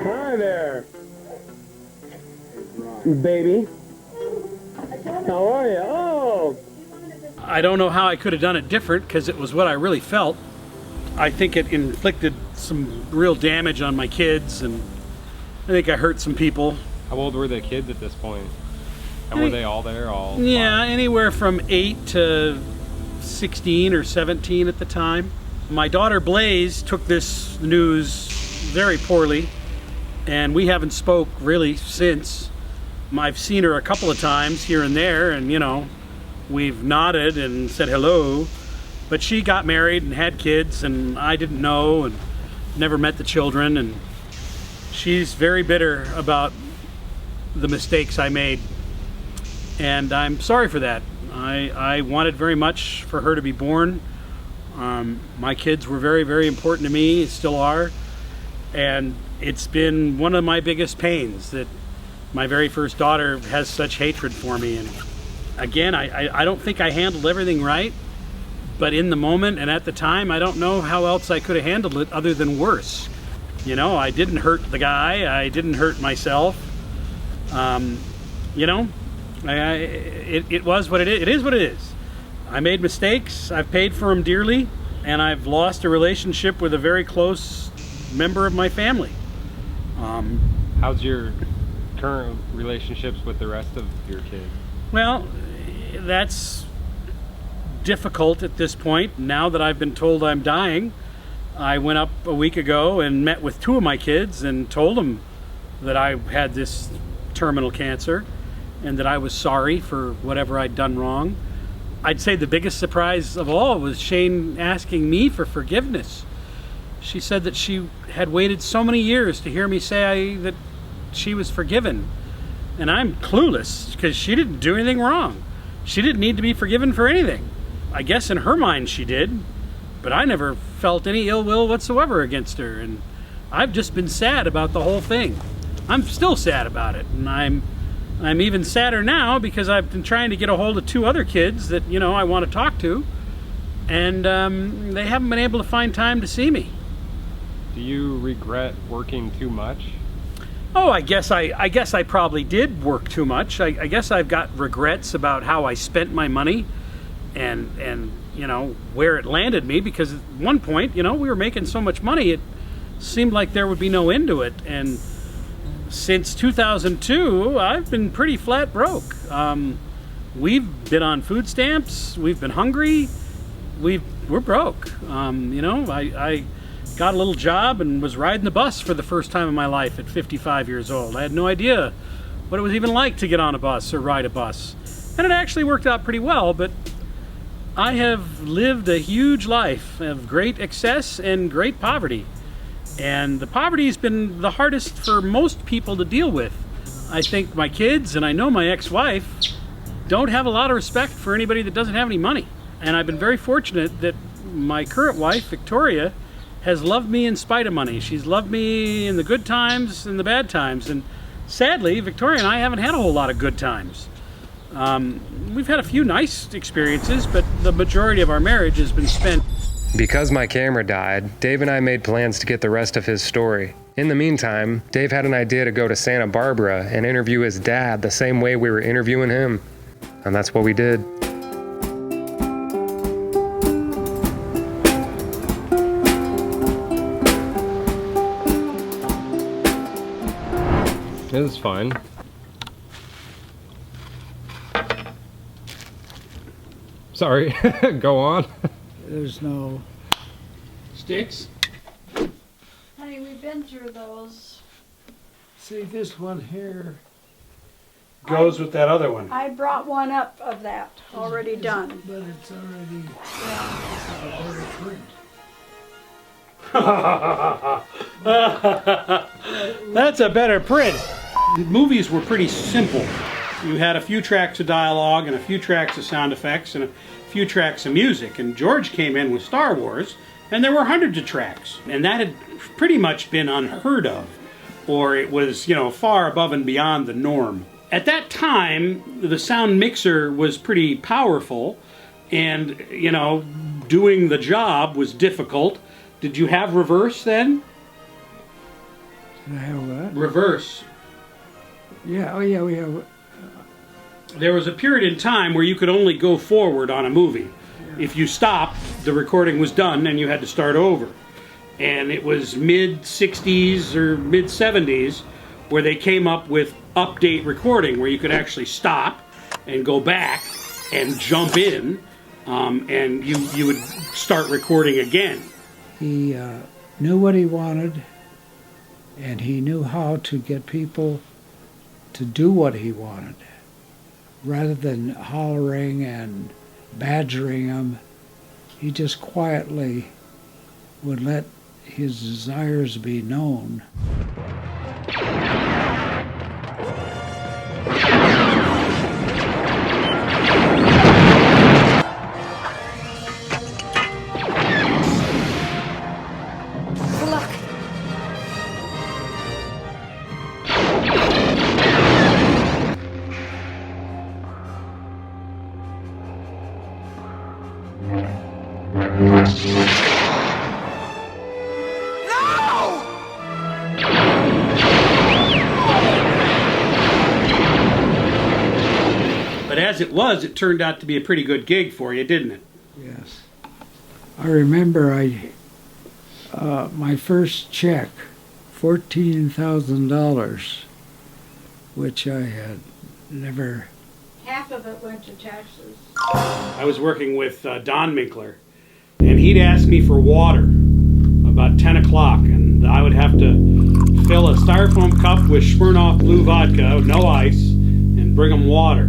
Hi there, baby. How are you? Oh! I don't know how I could have done it different because it was what I really felt. I think it inflicted some real damage on my kids, and I think I hurt some people. How old were the kids at this point? And were they all there? Yeah, anywhere from 8 to 16 or 17 at the time. My daughter Blaze took this news very poorly, and we haven't spoke really since. I've seen her a couple of times here and there, and you know, we've nodded and said hello, but she got married and had kids, and I didn't know and never met the children, and she's very bitter about the mistakes I made, and I'm sorry for that. I wanted very much for her to be born. My kids were very, very important to me, still are, and it's been one of my biggest pains that my very first daughter has such hatred for me. And again, I don't think I handled everything right, but in the moment and at the time, I don't know how else I could have handled it other than worse. You know, I didn't hurt the guy, I didn't hurt myself. You know, it was what it is. It is what it is. I made mistakes, I've paid for them dearly, and I've lost a relationship with a very close member of my family. How's your current relationships with the rest of your kids? Well, that's difficult at this point. Now that I've been told I'm dying, I went up a week ago and met with 2 of my kids and told them that I had this terminal cancer and that I was sorry for whatever I'd done wrong. I'd say the biggest surprise of all was Shane asking me for forgiveness. She said that she had waited so many years to hear me say that she was forgiven. And I'm clueless because she didn't do anything wrong. She didn't need to be forgiven for anything. I guess in her mind she did, but I never felt any ill will whatsoever against her, and I've just been sad about the whole thing. I'm still sad about it, and I'm even sadder now because I've been trying to get a hold of 2 other kids that, you know, I want to talk to, and they haven't been able to find time to see me. Do you regret working too much? Oh, I guess I probably did work too much. I guess I've got regrets about how I spent my money and you know, where it landed me, because at one point, you know, we were making so much money, it seemed like there would be no end to it. And since 2002, I've been pretty flat broke. We've been on food stamps, we've been hungry, we're broke. You know, I got a little job and was riding the bus for the first time in my life at 55 years old. I had no idea what it was even like to get on a bus or ride a bus. And it actually worked out pretty well, but I have lived a huge life of great excess and great poverty. And the poverty's been the hardest for most people to deal with. I think my kids, and I know my ex-wife, don't have a lot of respect for anybody that doesn't have any money. And I've been very fortunate that my current wife, Victoria, has loved me in spite of money. She's loved me in the good times and the bad times. And sadly, Victoria and I haven't had a whole lot of good times. We've had a few nice experiences, but the majority of our marriage has been spent. Because my camera died, Dave and I made plans to get the rest of his story. In the meantime, Dave had an idea to go to Santa Barbara and interview his dad the same way we were interviewing him. And that's what we did. It was fine. Sorry, go on. There's no sticks. Honey, we've been through those. See, this one here goes with that other one. I brought one up of that already done. But it's already That's a better print. The movies were pretty simple. You had a few tracks of dialogue and a few tracks of sound effects and a few tracks of music. And George came in with Star Wars, and there were hundreds of tracks. And that had pretty much been unheard of, or it was, you know, far above and beyond the norm. At that time, the sound mixer was pretty powerful, and, you know, doing the job was difficult. Did you have reverse then? Did I have what? Reverse. Yeah, oh yeah, we have. There was a period in time where you could only go forward on a movie. Yeah. If you stopped, the recording was done and you had to start over. And it was mid-60s or mid-70s where they came up with update recording, where you could actually stop and go back and jump in, and you would start recording again. He knew what he wanted, and he knew how to get people to do what he wanted. Rather than hollering and badgering them, he just quietly would let his desires be known. But as it was, it turned out to be a pretty good gig for you, didn't it? Yes. I remember my first check, $14,000, which I had never... Half of it went to taxes. I was working with Don Minkler, and he'd ask me for water about 10 o'clock, and I would have to fill a styrofoam cup with Smirnoff Blue vodka, no ice, and bring him water.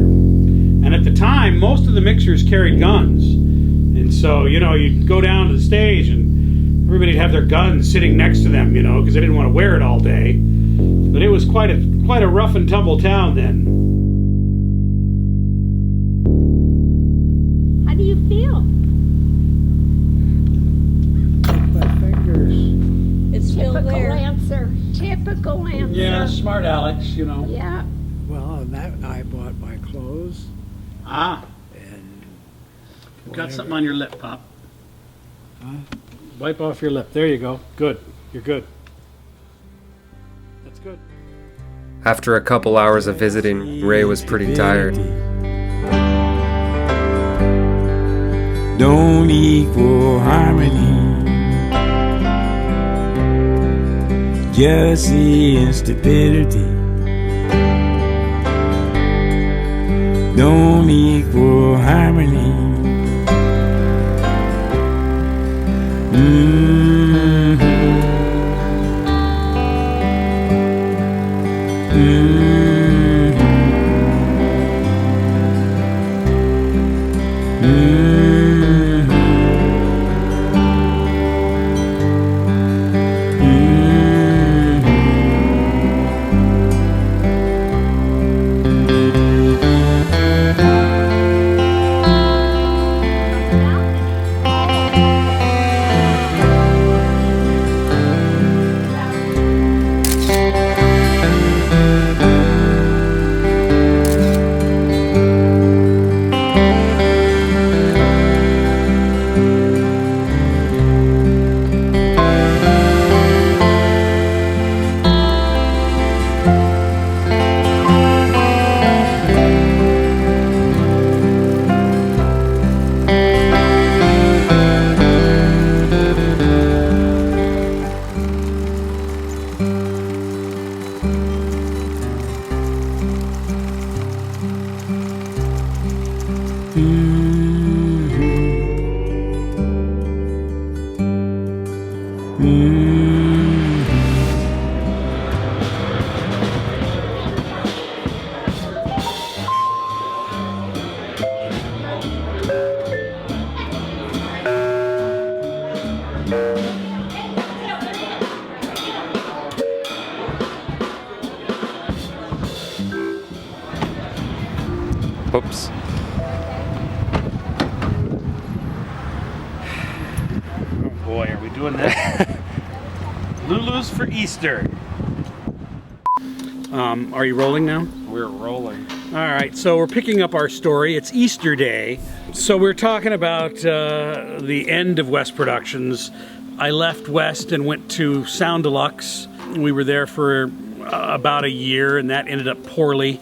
And at the time, most of the mixers carried guns. And so, you know, you'd go down to the stage and everybody'd have their guns sitting next to them, you know, because they didn't want to wear it all day. But it was quite a rough and tumble town then. How do you feel? smart Alex, you know. Yeah. Well, and that I bought my clothes. Ah. And you've got something on your lip, Pop. Huh? Wipe off your lip. There you go. Good. You're good. That's good. After a couple hours of visiting, Ray was pretty tired. Don't equal harmony, jealousy and stupidity don't equal harmony. Oops. Oh boy, are we doing that? Lulu's for Easter. Are you rolling now? We're rolling. All right, so we're picking up our story. It's Easter Day. So we're talking about the end of West Productions. I left West and went to Sound Deluxe. We were there for about a year, and that ended up poorly.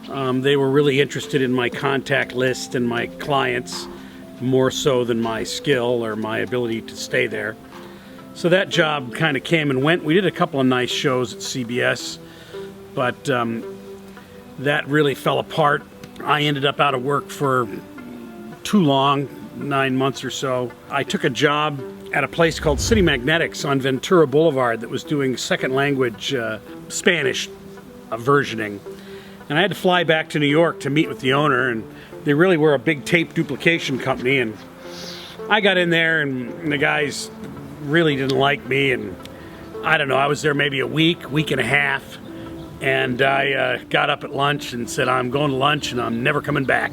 They were really interested in my contact list and my clients, more so than my skill or my ability to stay there. So that job kind of came and went. We did a couple of nice shows at CBS, but that really fell apart. I ended up out of work for too long, 9 months or so. I took a job at a place called City Magnetics on Ventura Boulevard that was doing second language Spanish versioning. And I had to fly back to New York to meet with the owner, and they really were a big tape duplication company. And I got in there, and the guys really didn't like me, and I don't know, I was there maybe a week and a half, and I got up at lunch and said, I'm going to lunch and I'm never coming back.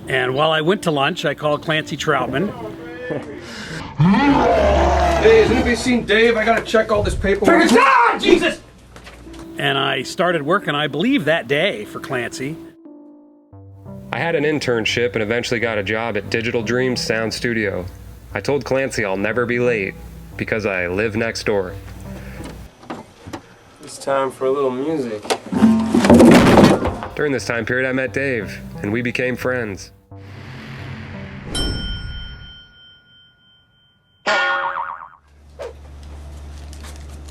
And while I went to lunch, I called Clancy Troutman. Hey, has anybody seen Dave? I gotta check all this paperwork. Ah, Jesus! And I started working, I believe, that day for Clancy. I had an internship and eventually got a job at Digital Dreams Sound Studio. I told Clancy I'll never be late because I live next door. It's time for a little music. During this time period, I met Dave, and we became friends.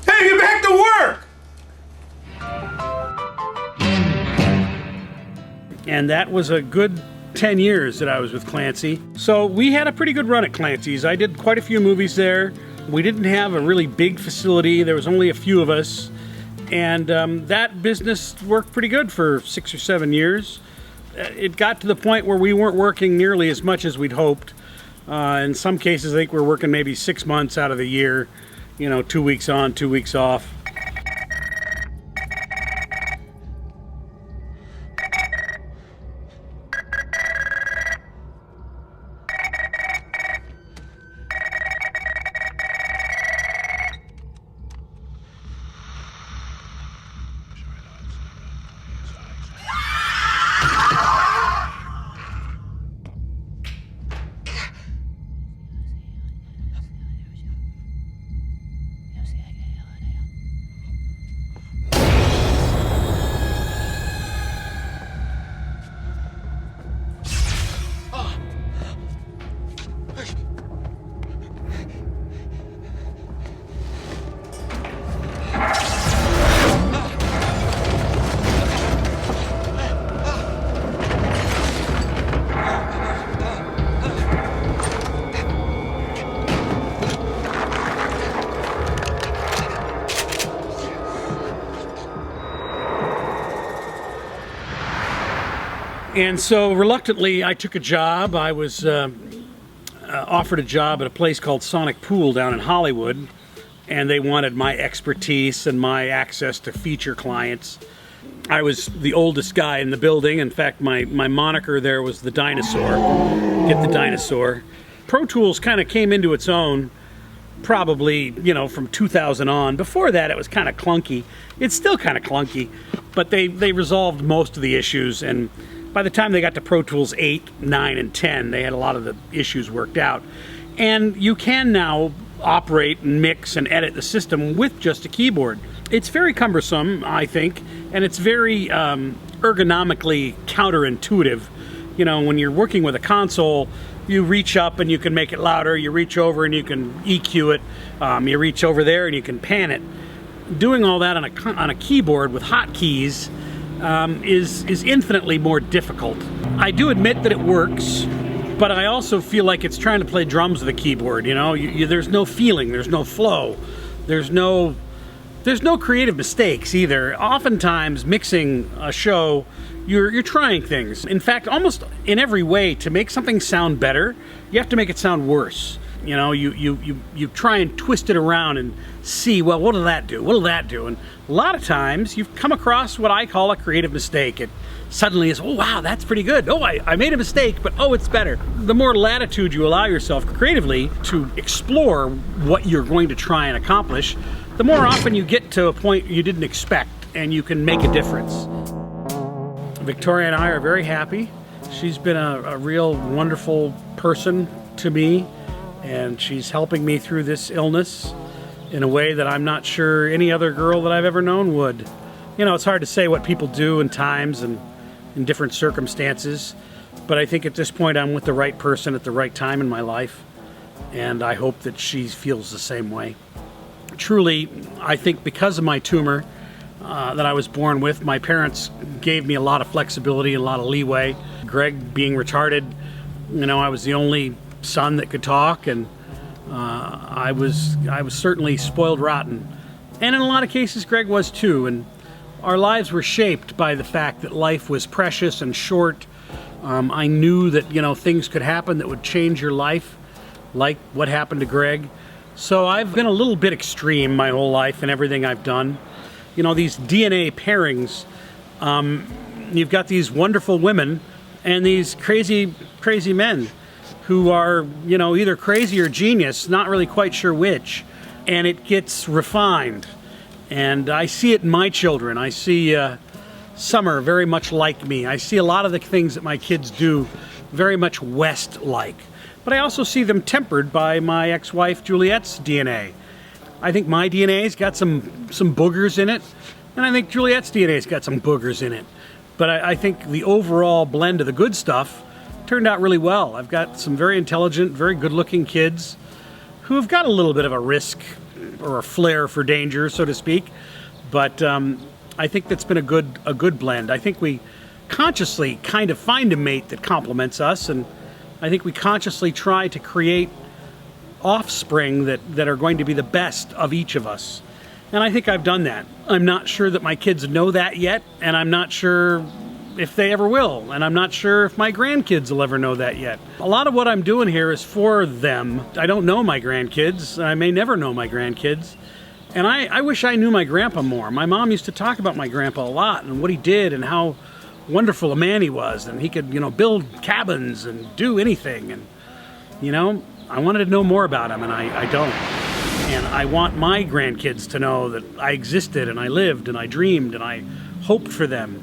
Hey, get back to work! And that was a good 10 years that I was with Clancy. So we had a pretty good run at Clancy's. I did quite a few movies there. We didn't have a really big facility. There was only a few of us. And that business worked pretty good for 6 or 7 years. It got to the point where we weren't working nearly as much as we'd hoped. In some cases, I think we're working maybe 6 months out of the year. You know, 2 weeks on, 2 weeks off. And so reluctantly, I took a job. I was offered a job at a place called Sonic Pool down in Hollywood, and they wanted my expertise and my access to feature clients. I was the oldest guy in the building. In fact, my moniker there was the dinosaur. Get the dinosaur. Pro Tools kind of came into its own probably, from 2000 on. Before that, it was kind of clunky. It's still kind of clunky, but they resolved most of the issues, and by the time they got to Pro Tools 8, 9, and 10, they had a lot of the issues worked out. And you can now operate and mix and edit the system with just a keyboard. It's very cumbersome, I think, and it's very ergonomically counterintuitive. When you're working with a console, you reach up and you can make it louder, you reach over and you can EQ it, you reach over there and you can pan it. Doing all that on a keyboard with hotkeys is infinitely more difficult. I do admit that it works, but I also feel like it's trying to play drums with a keyboard. There's no feeling, there's no flow, there's no creative mistakes either. Oftentimes, mixing a show, you're trying things. In fact, almost in every way, to make something sound better, you have to make it sound worse. You try and twist it around and see, well, what'll that do? What'll that do? And a lot of times you've come across what I call a creative mistake. It suddenly is, oh, wow, that's pretty good. Oh, I made a mistake, but oh, it's better. The more latitude you allow yourself creatively to explore what you're going to try and accomplish, the more often you get to a point you didn't expect and you can make a difference. Victoria and I are very happy. She's been a real wonderful person to me, and she's helping me through this illness in a way that I'm not sure any other girl that I've ever known would. It's hard to say what people do in times and in different circumstances, but I think at this point I'm with the right person at the right time in my life, and I hope that she feels the same way. Truly, I think because of my tumor that I was born with, my parents gave me a lot of flexibility, a lot of leeway. Greg being retarded, I was the only son that could talk, and I was certainly spoiled rotten. And in a lot of cases, Greg was too. And our lives were shaped by the fact that life was precious and short. I knew that, things could happen that would change your life, like what happened to Greg. So I've been a little bit extreme my whole life in everything I've done. These DNA pairings, you've got these wonderful women and these crazy, crazy men who are, either crazy or genius, not really quite sure which, and it gets refined. And I see it in my children. I see Summer very much like me. I see a lot of the things that my kids do very much West-like. But I also see them tempered by my ex-wife Juliet's DNA. I think my DNA's got some boogers in it, and I think Juliet's DNA's got some boogers in it. But I think the overall blend of the good stuff turned out really well. I've got some very intelligent, very good-looking kids who have got a little bit of a risk or a flair for danger, so to speak. But I think that's been a good blend. I think we consciously kind of find a mate that complements us, and I think we consciously try to create offspring that are going to be the best of each of us. And I think I've done that. I'm not sure that my kids know that yet, and I'm not sure if they ever will, and I'm not sure if my grandkids will ever know that yet. A lot of what I'm doing here is for them. I don't know my grandkids. I may never know my grandkids. And I wish I knew my grandpa more. My mom used to talk about my grandpa a lot and what he did and how wonderful a man he was, and he could, build cabins and do anything. And, I wanted to know more about him, and I don't. And I want my grandkids to know that I existed and I lived and I dreamed and I hoped for them.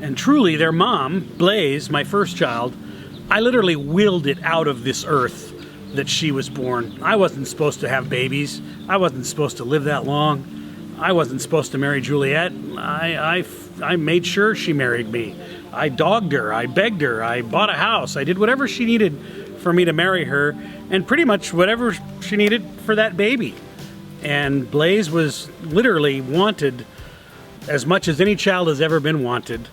And truly, their mom, Blaze, my first child, I literally willed it out of this earth that she was born. I wasn't supposed to have babies. I wasn't supposed to live that long. I wasn't supposed to marry Juliet. I made sure she married me. I dogged her. I begged her. I bought a house. I did whatever she needed for me to marry her, and pretty much whatever she needed for that baby. And Blaze was literally wanted as much as any child has ever been wanted.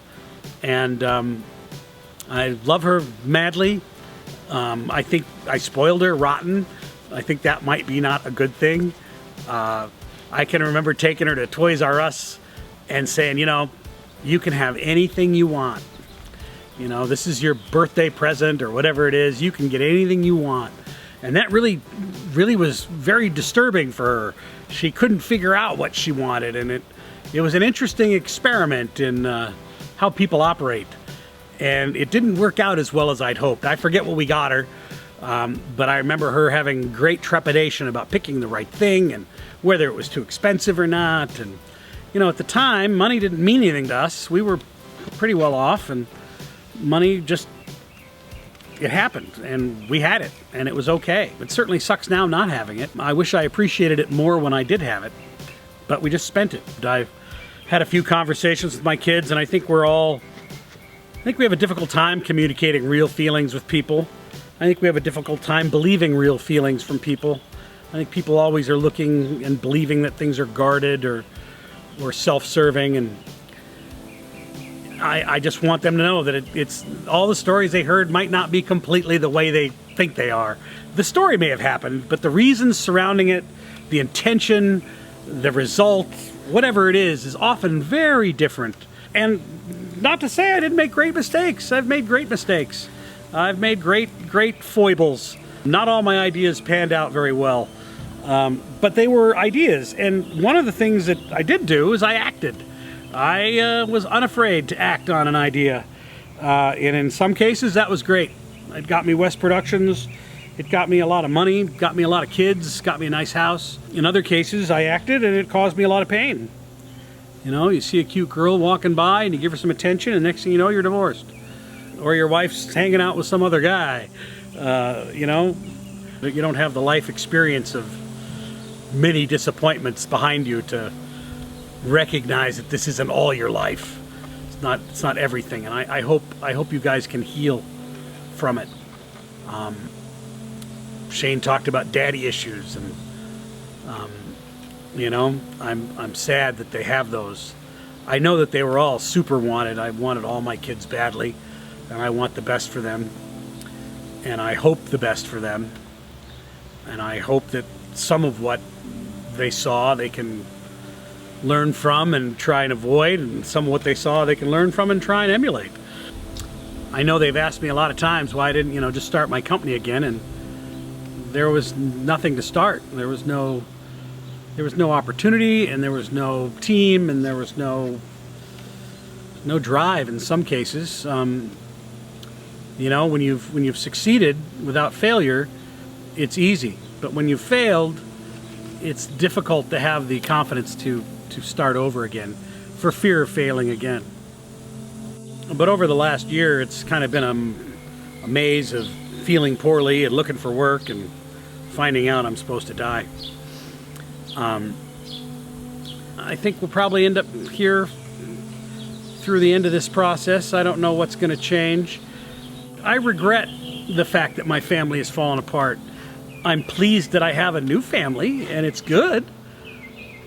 And I love her madly. I think I spoiled her rotten. I think that might be not a good thing. I can remember taking her to Toys R Us and saying, you can have anything you want. You know, this is your birthday present or whatever it is. You can get anything you want. And that really was very disturbing for her. She couldn't figure out what she wanted, and it was an interesting experiment in how people operate. And it didn't work out as well as I'd hoped. I forget what we got her, but I remember her having great trepidation about picking the right thing and whether it was too expensive or not. And, you know, at the time, money didn't mean anything to us. We were pretty well off, and money just, it happened, and we had it, and it was okay. It certainly sucks now not having it. I wish I appreciated it more when I did have it, but we just spent it. I've had a few conversations with my kids, and I think we have a difficult time communicating real feelings with people. I think we have a difficult time believing real feelings from people. I think people always are looking and believing that things are guarded or self-serving, and I just want them to know that it's all the stories they heard might not be completely the way they think they are. The story may have happened, but the reasons surrounding it, the intention, the result, whatever it is often very different. And not to say I didn't make great mistakes. I've made great mistakes. I've made great foibles. Not all my ideas panned out very well, but they were ideas. And one of the things that I did do is I acted. I was unafraid to act on an idea, and in some cases that was great. It got me West Productions, it got me a lot of money, got me a lot of kids, got me a nice house. In other cases I acted and it caused me a lot of pain. You know, you see a cute girl walking by and you give her some attention, and next thing you know, you're divorced. Or your wife's hanging out with some other guy. You know, you don't have the life experience of many disappointments behind you to recognize that this isn't all your life. It's not everything, and I hope you guys can heal from it. Shane talked about daddy issues, and you know, I'm sad that they have those. I know that they were all super wanted. I wanted all my kids badly, and I want the best for them, and I hope the best for them, and I hope that some of what they saw they can learn from and try and avoid, and some of what they saw they can learn from and try and emulate. I know they've asked me a lot of times why I didn't, you know, just start my company again, and there was nothing to start. There was no opportunity, and there was no team, and there was no drive in some cases. You know, when you've succeeded without failure, it's easy. But when you've failed, it's difficult to have the confidence to start over again for fear of failing again. But over the last year, it's kind of been a maze of feeling poorly and looking for work and finding out I'm supposed to die. I think we'll probably end up here through the end of this process. I don't know what's going to change. I regret the fact that my family has fallen apart. I'm pleased that I have a new family, and it's good.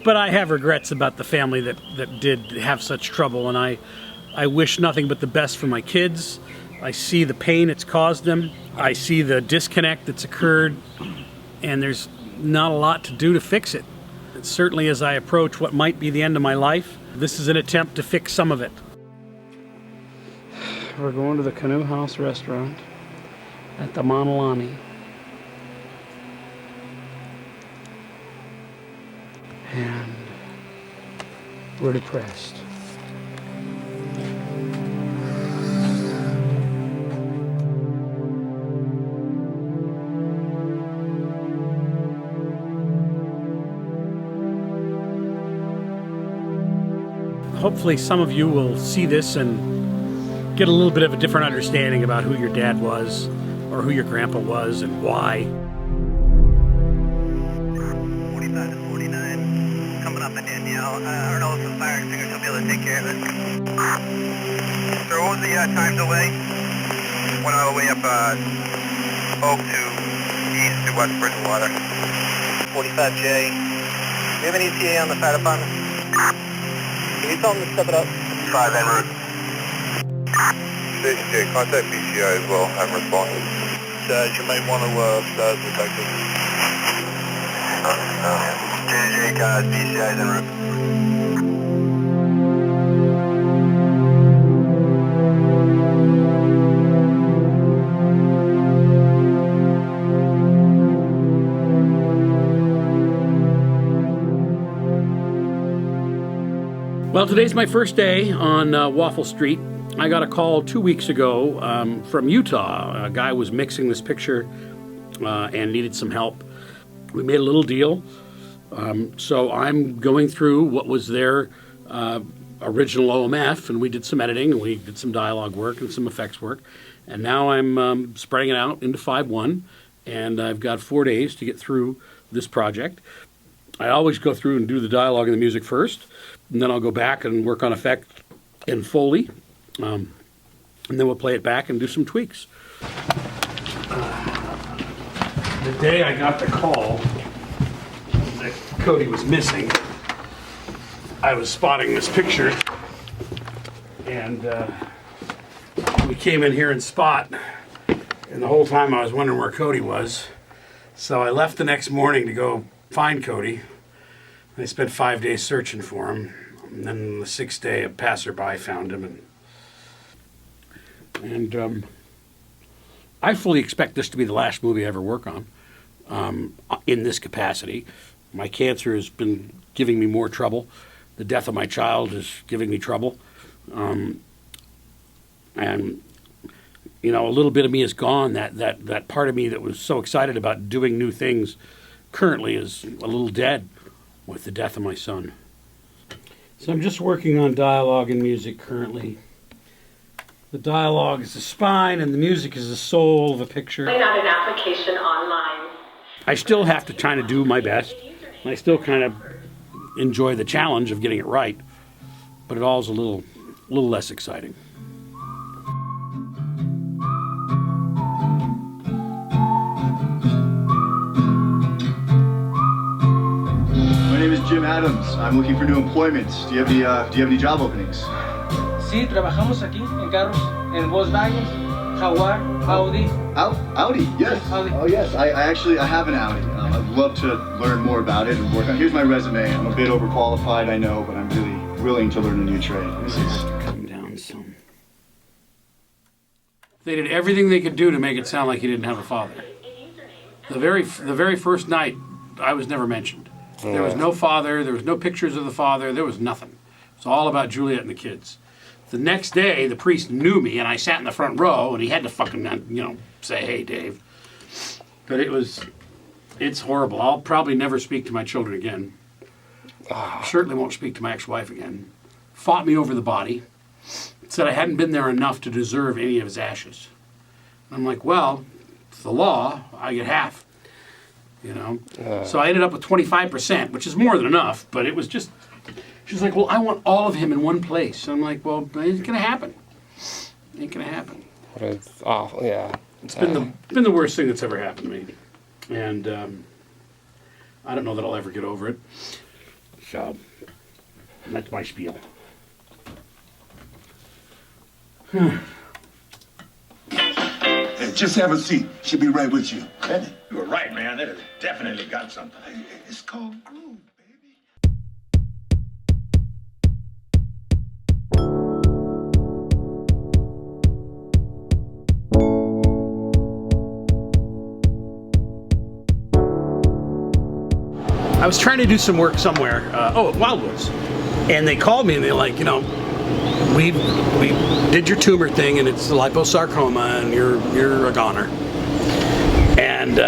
But I have regrets about the family that did have such trouble, and I wish nothing but the best for my kids. I see the pain it's caused them. I see the disconnect that's occurred, and there's not a lot to do to fix it. And certainly as I approach what might be the end of my life, this is an attempt to fix some of it. We're going to the Canoe House restaurant at the Monolani. And we're depressed. Hopefully some of you will see this and get a little bit of a different understanding about who your dad was, or who your grandpa was, and why. 45 to 49, coming up in Danielle. I don't know if the fire extinguisher will be able to take care of it. Sir, what was the time delay? Went all the way up Oak to east to West Bridgewater. 45J. Do you have any ETA on the fire department? Can you tell them to step it up? 5 en route. Station J, contact BCI as well. I'm responding. You might want to start detective. JJ, BCI is en route. Well, today's my first day on Waffle Street. I got a call 2 weeks ago from Utah. A guy was mixing this picture and needed some help. We made a little deal. So I'm going through what was their original OMF, and we did some editing, and we did some dialogue work and some effects work. And now I'm spreading it out into 5.1, and I've got 4 days to get through this project. I always go through and do the dialogue and the music first, and then I'll go back and work on effect and foley, and then we'll play it back and do some tweaks. The day I got the call that Cody was missing, I was spotting this picture, and we came in here and spot, and the whole time I was wondering where Cody was. So I left the next morning to go find Cody. I spent 5 days searching for him, and then the 6th day a passerby found him, and I fully expect this to be the last movie I ever work on in this capacity. My cancer has been giving me more trouble. The death of my child is giving me trouble, and you know, a little bit of me is gone. That part of me that was so excited about doing new things currently is a little dead with the death of my son. So I'm just working on dialogue and music currently. The dialogue is the spine and the music is the soul of a picture. Fill out an application online. I still have to try to do my best. And I still kind of enjoy the challenge of getting it right, but it all is a little less exciting. My name is Jim Adams. I'm looking for new employment. Do you have any job openings? Sí, trabajamos aquí en carros, en Volkswagen, Jaguar, Audi. Audi, yes. Audi. Oh yes, I actually have an Audi. I'd love to learn more about it and work on. Here's my resume. I'm a bit overqualified, I know, but I'm really willing to learn a new trade. This is come down some. They did everything they could do to make it sound like he didn't have a father. The very first night, I was never mentioned. There was no father. There was no pictures of the father. There was nothing. It was all about Juliet and the kids. The next day, the priest knew me, and I sat in the front row, and he had to fucking, you know, say, "Hey, Dave." But it's horrible. I'll probably never speak to my children again. Certainly won't speak to my ex-wife again. Fought me over the body. Said I hadn't been there enough to deserve any of his ashes. I'm like, well, it's the law. I get half. You know? So I ended up with 25%, which is more than enough, but it was just... She's like, well, I want all of him in one place. I'm like, well, it ain't gonna happen. It ain't gonna happen. It's awful, yeah. It's been the worst thing that's ever happened to me. And I don't know that I'll ever get over it. So, that's my spiel. Hey, just have a seat. She'll be right with you. You were right, man. That has definitely got something. It's called groove. I was trying to do some work somewhere, at Wildwoods, and they called me and they're like, you know, we did your tumor thing and it's liposarcoma and you're a goner. And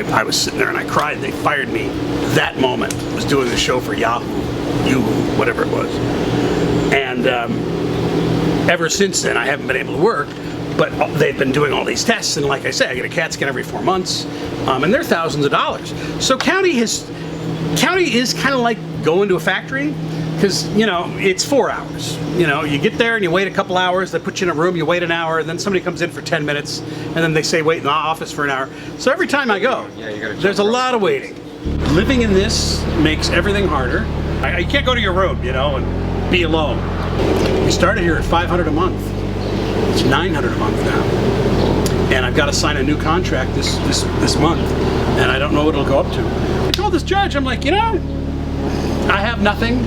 I was sitting there and I cried. They fired me that moment. I was doing the show for Yahoo, whatever it was. And ever since then, I haven't been able to work. But they've been doing all these tests, and like I say, I get a CAT scan every 4 months, and they're thousands of dollars. So county is kind of like going to a factory, because you know it's 4 hours. You know, you get there and you wait a couple hours. They put you in a room, you wait an hour, and then somebody comes in for 10 minutes, and then they say wait in the office for an hour. So every time I go, there's a lot of waiting. Living in this makes everything harder. You can't go to your room, you know, and be alone. We started here at $500 a month. It's $900 a month now, and I've got to sign a new contract this month, and I don't know what it'll go up to. I told this judge, I'm like, you know, I have nothing.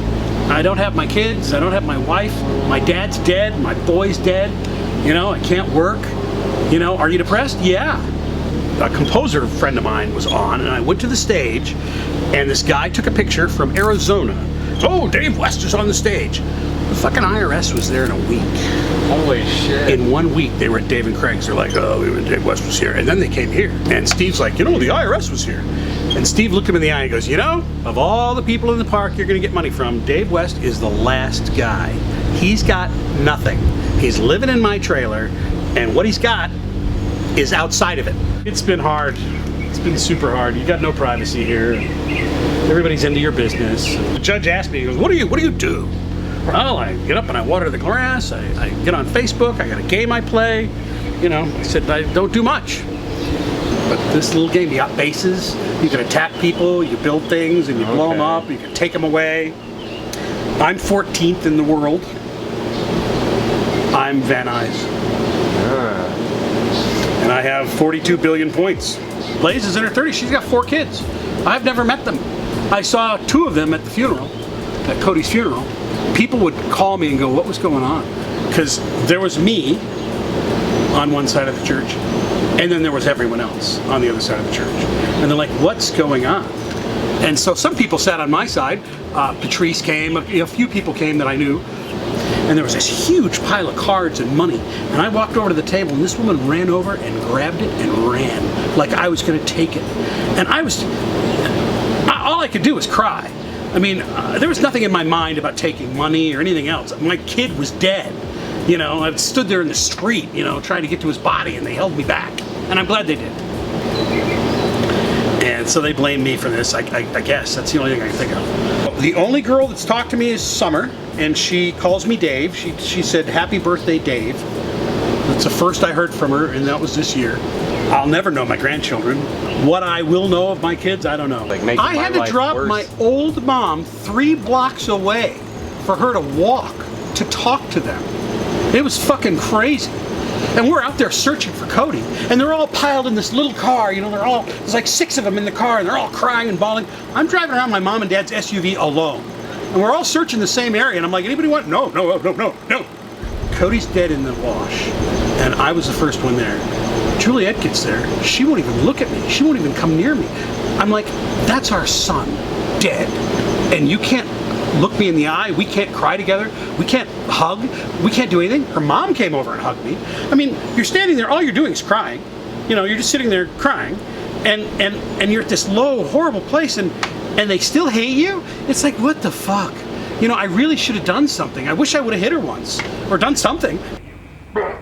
I don't have my kids. I don't have my wife. My dad's dead. My boy's dead. You know, I can't work. You know, are you depressed? Yeah. A composer friend of mine was on, and I went to the stage, and this guy took a picture from Arizona oh, Dave West is on the stage. The fucking IRS was there in a week. Holy shit. In 1 week, they were at Dave and Craig's. They're like, oh, Dave West was here. And then they came here. And Steve's like, you know, the IRS was here. And Steve looked him in the eye and goes, you know, of all the people in the park you're going to get money from, Dave West is the last guy. He's got nothing. He's living in my trailer, and what he's got is outside of it. It's been hard. It's been super hard. You got no privacy here. Everybody's into your business. The judge asked me, he goes, what do you do? Well, I get up and I water the grass. I get on Facebook. I got a game I play. You know, I said, I don't do much. But this little game, you got bases. You can attack people. You build things and you blow them up. You can take them away. I'm 14th in the world. I'm Van Nuys. And I have 42 billion points. Blaze is in her 30s. She's got 4 kids. I've never met them. I saw 2 of them at the funeral, at Cody's funeral. People would call me and go, what was going on? Because there was me on one side of the church, and then there was everyone else on the other side of the church. And they're like, what's going on? And so some people sat on my side. Patrice came, a few people came that I knew. And there was this huge pile of cards and money. And I walked over to the table, and this woman ran over and grabbed it and ran like I was going to take it. And all I could do was cry. I mean, there was nothing in my mind about taking money or anything else. My kid was dead. You know, I stood there in the street, you know, trying to get to his body, and they held me back. And I'm glad they did. And so they blame me for this, I guess. That's the only thing I can think of. The only girl that's talked to me is Summer, and she calls me Dave. She said, happy birthday, Dave. That's the first I heard from her, and that was this year. I'll never know my grandchildren. What I will know of my kids, I don't know. I had to drop my old mom 3 blocks away for her to walk to talk to them. It was fucking crazy. And we're out there searching for Cody, and they're all piled in this little car, you know, there's like 6 of them in the car, and they're all crying and bawling. I'm driving around my mom and dad's SUV alone, and we're all searching the same area, and I'm like, anybody want? No. Cody's dead in the wash, and I was the first one there. Juliet gets there, she won't even look at me, she won't even come near me. I'm like, that's our son, dead, and you can't look me in the eye, we can't cry together, we can't hug, we can't do anything. Her mom came over and hugged me. I mean, you're standing there, all you're doing is crying. You know, you're just sitting there crying, and you're at this low, horrible place, and they still hate you? It's like, what the fuck? You know, I really should have done something. I wish I would have hit her once, or done something. No.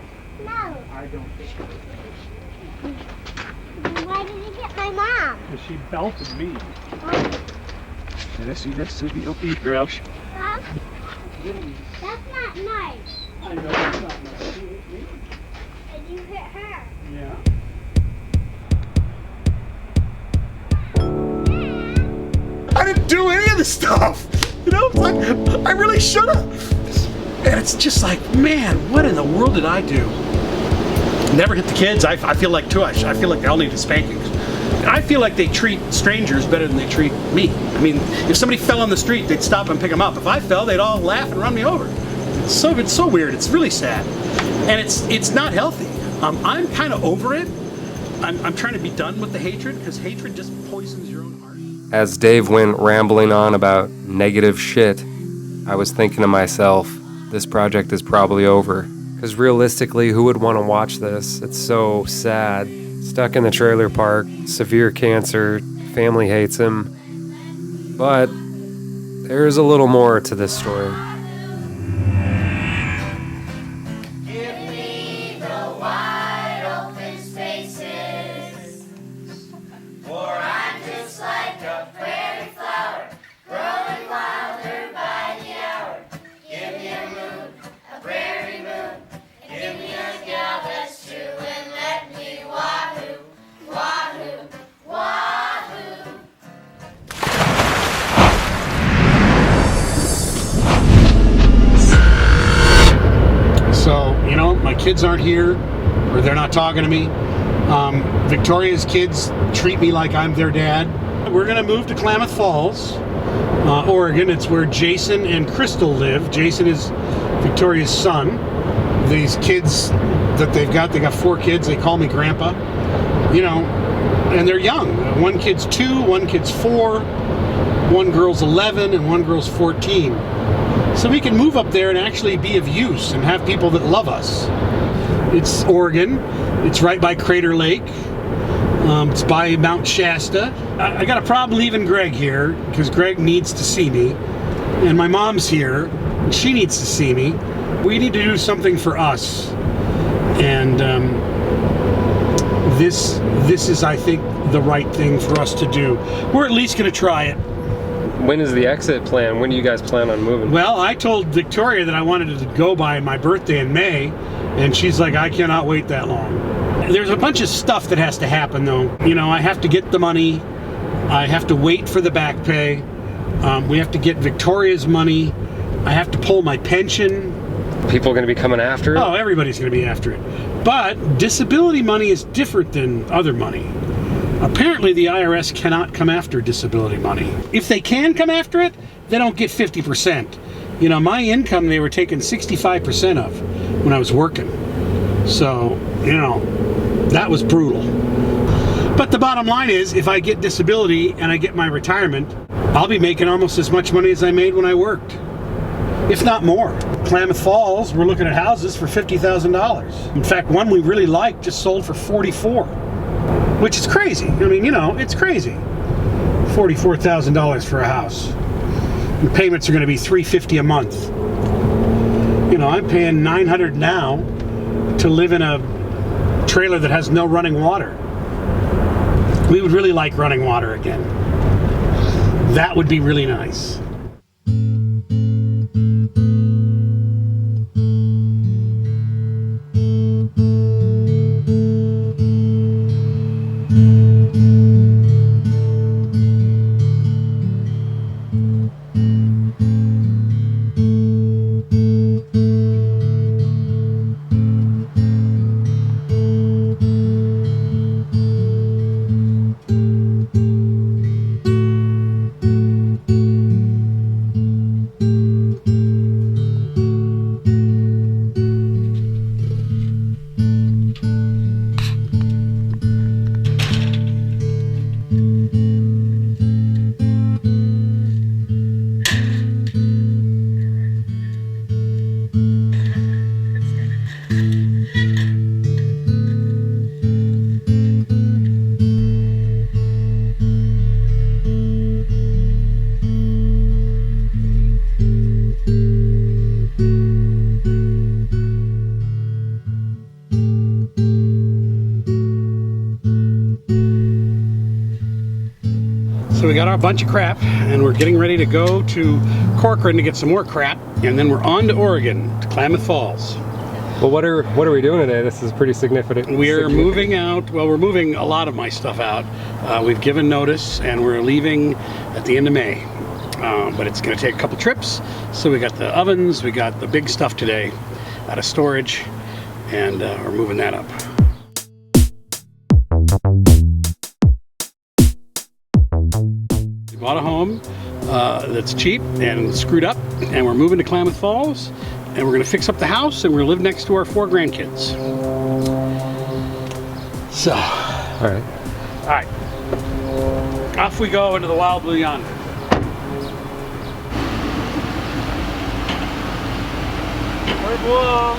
I don't think so. Why did you get my mom? Because she belted me. That's not nice. I know it's not nice. She hit me. And you hit her. Yeah. I didn't do any of the stuff. You know, it's like, I really should have. And it's just like, man, what in the world did I do? Never hit the kids. I feel like too. I feel like they all need spankings. I feel like they treat strangers better than they treat me. I mean, if somebody fell on the street, they'd stop and pick them up. If I fell, they'd all laugh and run me over. It's so weird. It's really sad, and it's not healthy. I'm kind of over it. I'm trying to be done with the hatred, because hatred just poisons your own heart. As Dave went rambling on about negative shit, I was thinking to myself, this project is probably over. Because realistically, who would want to watch this? It's so sad. Stuck in the trailer park, severe cancer, family hates him. But there's a little more to this story. My kids aren't here, or they're not talking to me. Victoria's kids treat me like I'm their dad. We're gonna move to Klamath Falls, Oregon. It's where Jason and Crystal live. Jason is Victoria's son. These kids that they got 4 kids, they call me Grandpa. You know, And they're young. One kid's 2, one kid's 4, one girl's 11, and one girl's 14. So we can move up there and actually be of use and have people that love us. It's Oregon. It's right by Crater Lake. It's by Mount Shasta. I got a problem leaving Greg here because Greg needs to see me. And my mom's here, and she needs to see me. We need to do something for us. And this is, I think, the right thing for us to do. We're at least going to try it. When is the exit plan? When do you guys plan on moving? Well, I told Victoria that I wanted to go by my birthday in May, and she's like, I cannot wait that long. There's a bunch of stuff that has to happen, though. You know, I have to get the money. I have to wait for the back pay. We have to get Victoria's money. I have to pull my pension. People are going to be coming after it? Oh, everybody's going to be after it. But disability money is different than other money. Apparently the IRS cannot come after disability money. If they can come after it, they don't get 50%. You know, my income they were taking 65% of when I was working. So, you know, that was brutal. But the bottom line is, if I get disability and I get my retirement, I'll be making almost as much money as I made when I worked, if not more. Klamath Falls, we're looking at houses for $50,000. In fact, one we really liked just sold for $44,000. Which is crazy. I mean, you know, it's crazy. $44,000 for a house. The payments are going to be $350 a month. You know, I'm paying $900 now to live in a trailer that has no running water. We would really like running water again. That would be really nice. So we got our bunch of crap and we're getting ready to go to Corcoran to get some more crap, and then we're on to Oregon, to Klamath Falls. Well, what are we doing today? This is pretty significant. We're moving out. Well, we're moving a lot of my stuff out. We've given notice and we're leaving at the end of May. But it's going to take a couple trips. So we got the ovens, we got the big stuff today out of storage, and we're moving that up. We bought a home that's cheap and screwed up, and we're moving to Klamath Falls, and we're going to fix up the house, and we're going to live next to our 4 grandkids. So, all right, off we go into the wild blue yonder. Au revoir.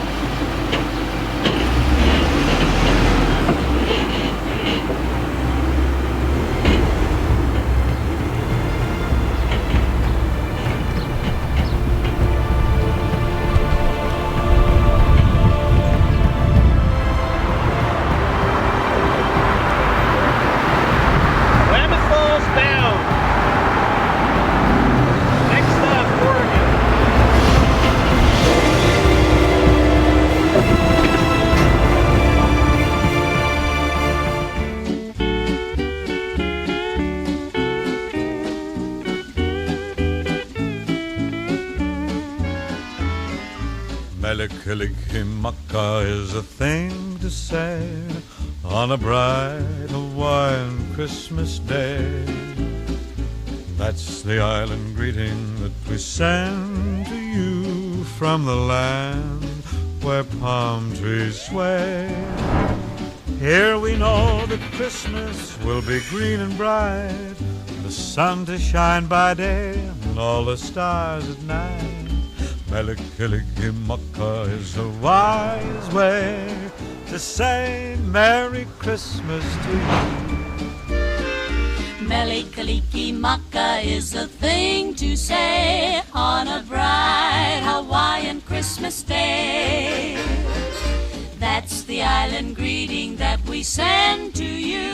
Melikilikimaka is a thing to say on a bright Hawaiian Christmas day. That's the island greeting that we send to you from the land where palm trees sway. Here we know that Christmas will be green and bright, the sun to shine by day and all the stars at night. Melikilikimaka is a wise way to say Merry Christmas to you. Melikilikimaka is the thing to say on a bright Hawaiian Christmas day. That's the island greeting that we send to you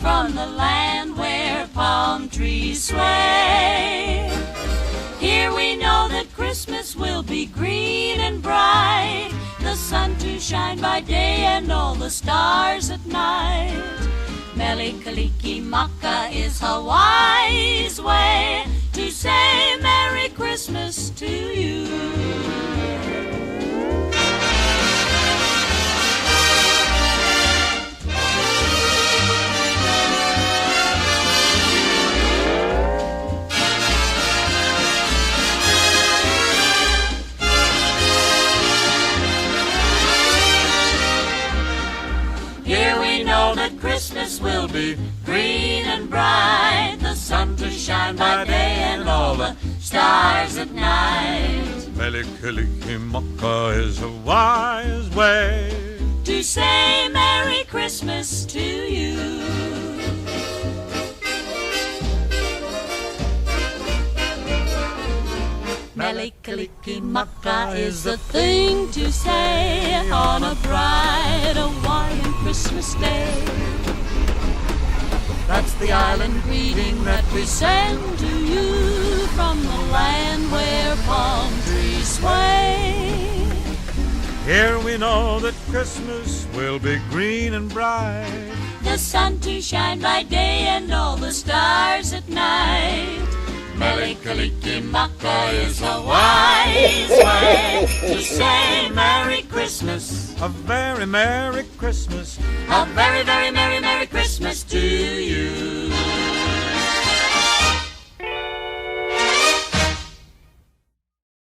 from the land where palm trees sway. Here we know that Christmas will be green and bright, the sun to shine by day and all the stars at night. Melikilikimaka is Hawaii's way to say Merry Christmas to you. Here we know that Christmas will be green and bright, the sun to shine by day and all the stars at night. Melikilikimaka is a wise way to say Merry Christmas to you. Melikilikimaka is the thing to say on a bright Hawaiian Christmas day. That's the island greeting that we send to you from the land where palm trees sway. Here we know that Christmas will be green and bright, the sun to shine by day and all the stars at night. Melikilikimaka is a wise way to say Merry Christmas. A very Merry Christmas. A very, very Merry, Merry Christmas to you.